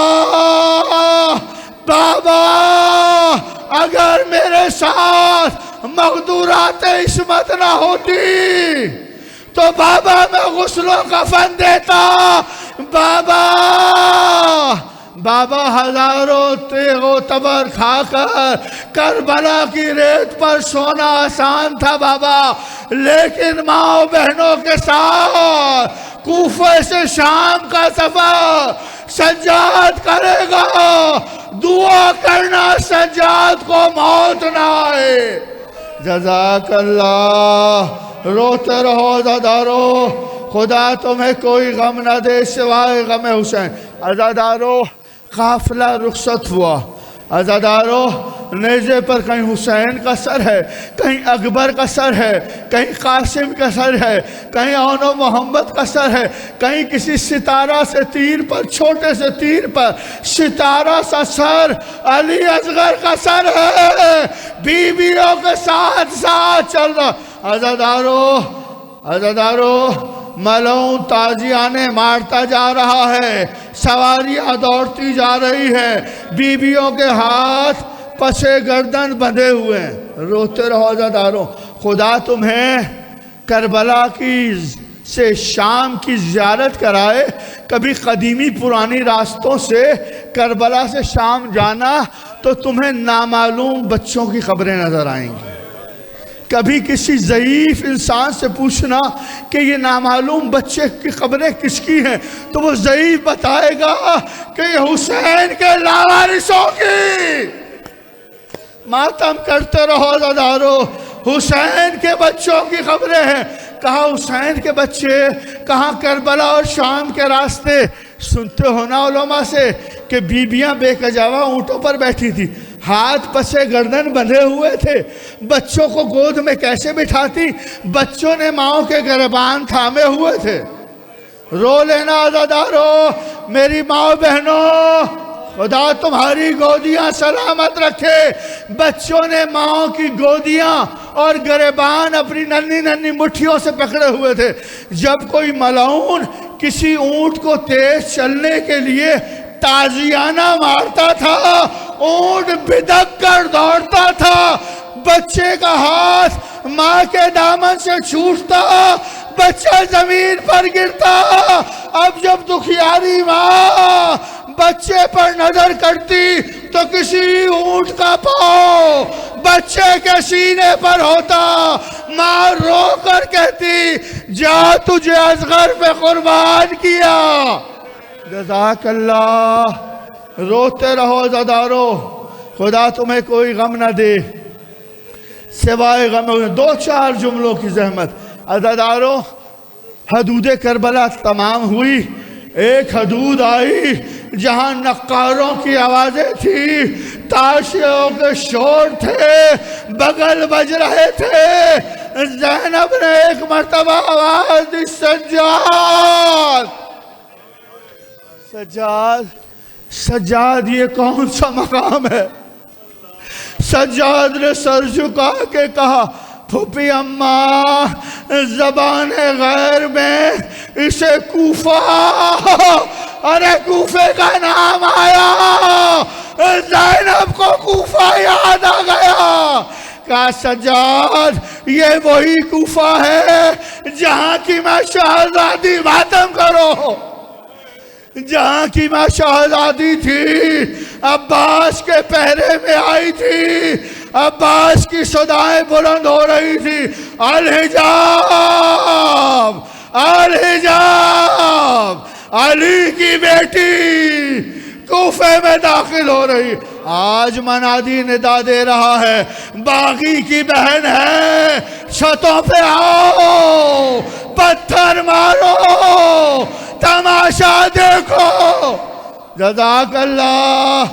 اگر میرے ساتھ مقدورات عصمت نہ ہوتی تو بابا میں غسل و کفن دیتا۔ بابا ہزاروں تیغ و تبر کھا کر کربلا کی ریت پر سونا آسان تھا بابا، لیکن ماں و بہنوں کے ساتھ کوفہ سے شام کا سفر سجاد کرے گا۔ دعا کرنا سجاد کو موت نہ آئے۔ جزاک اللہ، روتے رہو عزادارو، خدا تمہیں کوئی غم نہ دے سوائے غم حسین۔ عزادارو، قافلہ رخصت ہوا۔ عزادارو، نیزے پر کہیں حسین کا سر ہے، کہیں اکبر کا سر ہے، کہیں قاسم کا سر ہے، کہیں اون و محمد کا سر ہے، کہیں کسی ستارہ سے تیر پر، چھوٹے سے تیر پر ستارہ سا سر علی اصغر کا سر ہے، بیویوں کے ساتھ ساتھ چل رہا۔ عزادارو، ملعون تازیانے مارتا جا رہا ہے، سواریاں دوڑتی جا رہی ہے، بیویوں کے ہاتھ پسے گردن بندھے ہوئے ہیں۔ روتے رہو عزاداروں، خدا تمہیں کربلا سے شام کی زیارت کرائے۔ کبھی قدیمی پرانی راستوں سے کربلا سے شام جانا تو تمہیں نامعلوم بچوں کی قبریں نظر آئیں گی۔ کبھی کسی ضعیف انسان سے پوچھنا کہ یہ نامعلوم بچے کی قبریں کس کی ہیں تو وہ ضعیف بتائے گا کہ یہ حسین کے لاوارثوں کی۔ ماتم کرتے رہو عزادارو، حسین کے بچوں کی خبریں ہیں۔ کہاں حسین کے بچے، کہاں کربلا اور شام کے راستے۔ سنتے ہو نا علماء سے کہ بیبیاں بے کجاوا اونٹوں پر بیٹھی تھی، ہاتھ پسے گردن بندھے ہوئے تھے، بچوں کو گود میں کیسے بٹھاتی؟ بچوں نے ماؤں کے گریبان تھامے ہوئے تھے۔ رو لینا عزادارو، میری ماں بہنوں، خدا تمہاری گودیاں سلامت رکھے۔ بچوں نے ماں کی گودیاں اور گریبان اپنی ننھی ننھی مٹھیوں سے پکڑے ہوئے تھے۔ جب کوئی ملعون کسی اونٹ کو تیز چلنے کے لیے تازیانہ مارتا تھا، اونٹ بدک کر دوڑتا تھا، بچے کا ہاتھ ماں کے دامن سے چھوٹتا، بچہ زمین پر گرتا۔ اب جب دکھیاری ماں بچے پر نظر کرتی تو کسی اونٹ کا پاؤں بچے کے سینے پر ہوتا۔ ماں رو کر کہتی، جا تجھے اصغر پہ قربان کیا۔ جزاک اللہ، روتے رہو عزادارو، خدا تمہیں کوئی غم نہ دے سوائے غم۔ دو چار جملوں کی زحمت۔ عزادارو، حدود کربلا تمام ہوئی، ایک حدود آئی جہاں نقاروں کی آوازیں تھی، تاشیوں کے شور تھے، بغل بج رہے تھے۔ زینب نے ایک مرتبہ آواز دی، سجاد یہ کون سا مقام ہے؟ سجاد نے سر جھکا کے کہا، پھوپھی اماں، زبان غیر میں اسے کوفہ ارے کوفے کا نام آیا، زینب کو کوفہ یاد آ گیا۔ کہا سجاد یہ وہی کوفہ ہے جہاں کی میں شہزادی ماتم کرو، جہاں کی میں شہزادی تھی، عباس کے پہرے میں آئی تھی، عباس کی صدائیں بلند ہو رہی تھی، الحجاب الحجاب، علی کی بیٹی کوفے میں داخل ہو رہی۔ آج منادی ندا دے رہا ہے، باغی کی بہن ہے، چھتوں پہ آؤ، پتھر مارو، تماشا دیکھو۔ جزاک اللہ،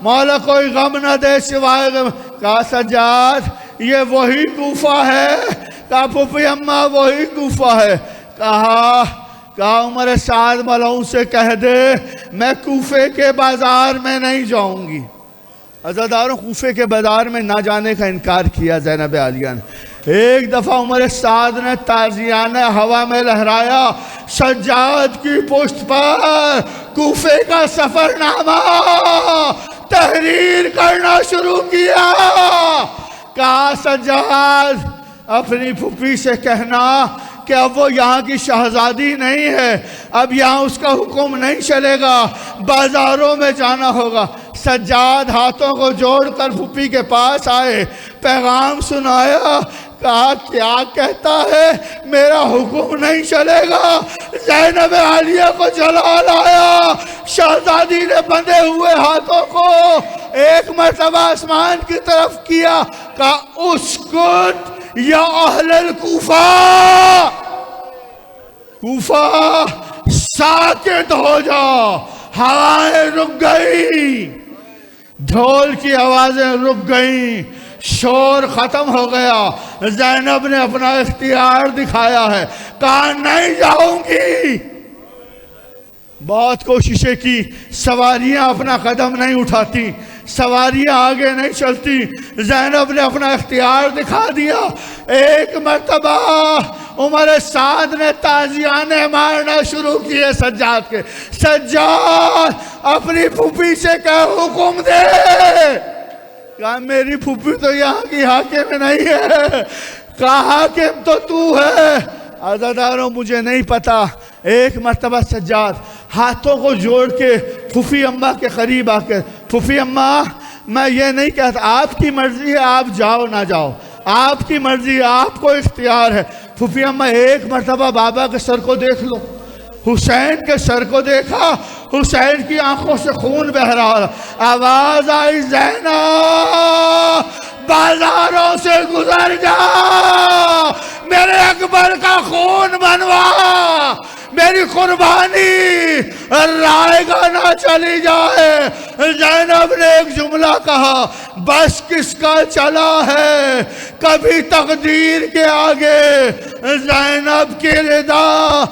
مولا کوئی غم نہ دے سوائے غم۔ کہا سجاد یہ وہی کوفہ ہے؟ کہا پھوپھی اماں وہی کوفہ ہے۔ کہا عمر سعد ملعون سے کہہ دے میں کوفے کے بازار میں نہیں جاؤں گی۔ عزاداروں کوفے کے بازار میں نہ جانے کا انکار کیا زینب عالیہ نے۔ ایک دفعہ عمر سعد نے تازیانہ ہوا میں لہرایا، سجاد کی پشت پر کوفے کا سفر نامہ تحریر کرنا شروع کیا۔ کہا سجاد اپنی پھوپھی سے کہنا کہ اب وہ یہاں کی شہزادی نہیں ہے، اب یہاں اس کا حکم نہیں چلے گا، بازاروں میں جانا ہوگا۔ سجاد ہاتھوں کو جوڑ کر پھوپھی کے پاس آئے، پیغام سنایا۔ کہا کیا کہتا ہے؟ میرا حکم نہیں چلے گا۔ زینب عالیہ کو جلا لایا، شہزادی نے بندھے ہوئے ہاتھوں کو ایک مرتبہ آسمان کی طرف کیا۔ کہا اسکت یا اہل الکوفہ، کوفہ ساکت ہو جاؤ۔ ہوائیں رک گئی، ڈھول کی آوازیں رک گئیں، شور ختم ہو گیا۔ زینب نے اپنا اختیار دکھایا ہے، کہا نہیں جاؤں گی۔ بہت کوششیں کی، سواریاں اپنا قدم نہیں اٹھاتی، سواریاں آگے نہیں چلتی۔ زینب نے اپنا اختیار دکھا دیا۔ ایک مرتبہ عمر سعد نے تازیانے مارنا شروع کیے سجاد کے۔ سجاد اپنی پھوپھی سے کہ حکم دے۔ کہا میری پھوپھی تو یہاں کی حاکم نہیں ہے، کہا حاکم تو ہے۔ عزاداروں مجھے نہیں پتا۔ ایک مرتبہ سجاد ہاتھوں کو جوڑ کے پھوپھی اماں کے قریب آ کے، پھوپھی اماں میں یہ نہیں کہتا، آپ کی مرضی ہے، آپ جاؤ نہ جاؤ، آپ کی مرضی ہے، آپ کو اختیار ہے۔ پھوپھی اماں ایک مرتبہ بابا کے سر کو دیکھ لو۔ حسین کے سر کو دیکھا، حسین کی آنکھوں سے خون بہہ رہا۔ آواز آئی زینب بازاروں سے گزر جا، میرے اکبر کا خون بنوا، میری قربانی رائے گا نہ چلی جائے۔ زینب نے ایک جملہ کہا، بس کس کا چلا ہے کبھی تقدیر کے آگے، زینب کی رضا،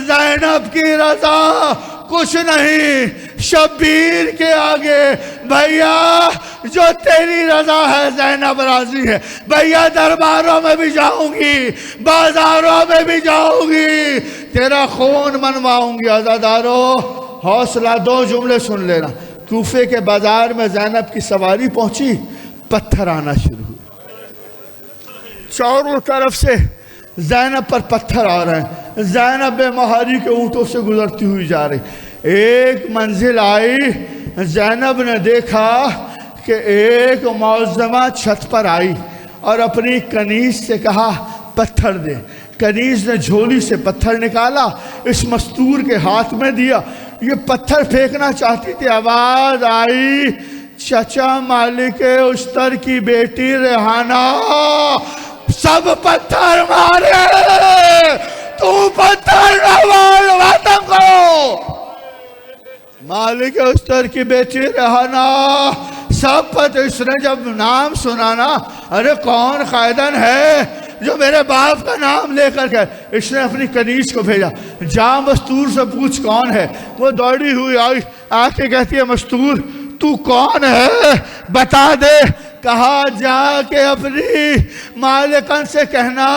زینب کی رضا کچھ نہیں شبیر کے آگے۔ بھیا جو تیری رضا ہے زینب راضی ہے۔ بھیا درباروں میں بھی جاؤں گی، بازاروں میں بھی جاؤں گی، تیرا خون منواؤں گی۔ عزادارو حوصلہ، دو جملے سن لینا۔ کوفے کے بازار میں زینب کی سواری پہنچی، پتھر آنا شروع ہوئے، چاروں طرف سے زینب پر پتھر آ رہے ہیں۔ زینب بے مہاری کے اونٹوں سے گزرتی ہوئی جا رہی۔ ایک منزل آئی، زینب نے دیکھا کہ ایک معظمہ چھت پر آئی اور اپنی کنیز سے کہا پتھر دے۔ کنیز نے جھولی سے پتھر نکالا، اس مستور کے ہاتھ میں دیا۔ یہ پتھر پھینکنا چاہتی تھی، آواز آئی چچا مالک اشتر کی بیٹی ریحانہ، سب پتھر مارے، تو پتھر نہ مار، ختم کرو۔ مالک اشتر کی بیٹی ریحانہ، سب پتھر۔ اس نے جب نام سنا نا، ارے کون قائدن ہے جو میرے باپ کا نام لے کر گئے؟ اس نے اپنی کنیز کو بھیجا، جا مستور سے پوچھ کون ہے۔ وہ دوڑی ہوئی آئی، آ کے کہتی ہے مستور تو کون ہے بتا دے۔ کہا جا کے اپنی مالکن سے کہنا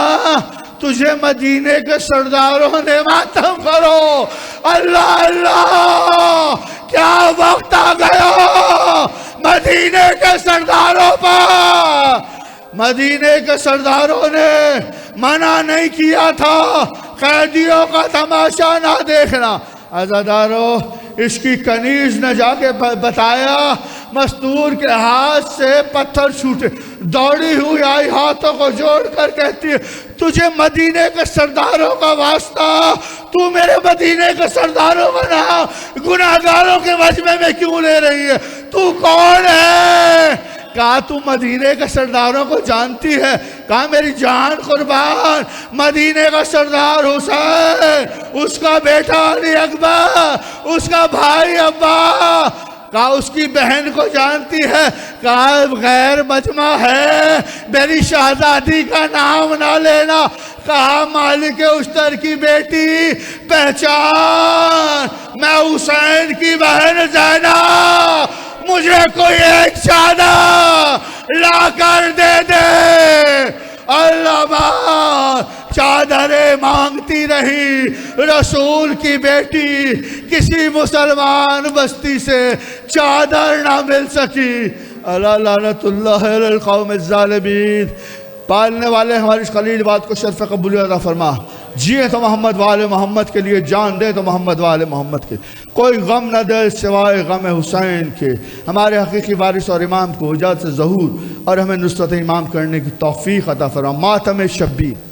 تجھے مدینے کے سرداروں نے ماتم کرو۔ اللہ اللہ، کیا وقت آ گیا مدینے کے سرداروں پر۔ مدینے کے سرداروں نے منع نہیں کیا تھا قیدیوں کا تماشا نہ دیکھنا۔ عزادارو، اس کی کنیز نے جا کے بتایا، مستور کے ہاتھ سے پتھر چھوٹے، دوڑی ہوئی آئی ہاتھوں کو جوڑ کر کہتی ہے تجھے مدینے کے سرداروں کا واسطہ، تو میرے مدینے کے سرداروں کا نام گناہگاروں کے مجمع میں کیوں لے رہی ہے؟ تو کون ہے؟ کہا تو مدینے کے سرداروں کو جانتی ہے؟ کہا میری جان قربان، مدینے کا سردار حسین، اس کا بیٹا علی اکبر، اس کا بھائی عباس۔ کہا اس کی بہن کو جانتی ہے؟ کہا غیر مجمع ہے، میری شہزادی کا نام نہ لینا۔ کہا مالک اشتر کی بیٹی پہچان، میں حسین کی بہن زینب، مجھے کوئی ایک چادر لا کر دے دے۔ اللہ بات چادریں مانگتی رہی، رسول کی بیٹی کسی مسلمان بستی سے چادر نہ مل سکی۔ اللہ لعنت اللہ علی القوم الظالمین۔ پالنے والے ہماری اس خلیل بات کو شرف قبولیت عطا فرما۔ جیے تو محمد والے محمد کے لیے، جان دے تو محمد والے محمد کے، کوئی غم نہ دے سوائے غم حسین کے۔ ہمارے حقیقی وارث اور امام کو حجات سے ظہور اور ہمیں نصرت امام کرنے کی توفیق عطا فرما۔ ماتم شبیر۔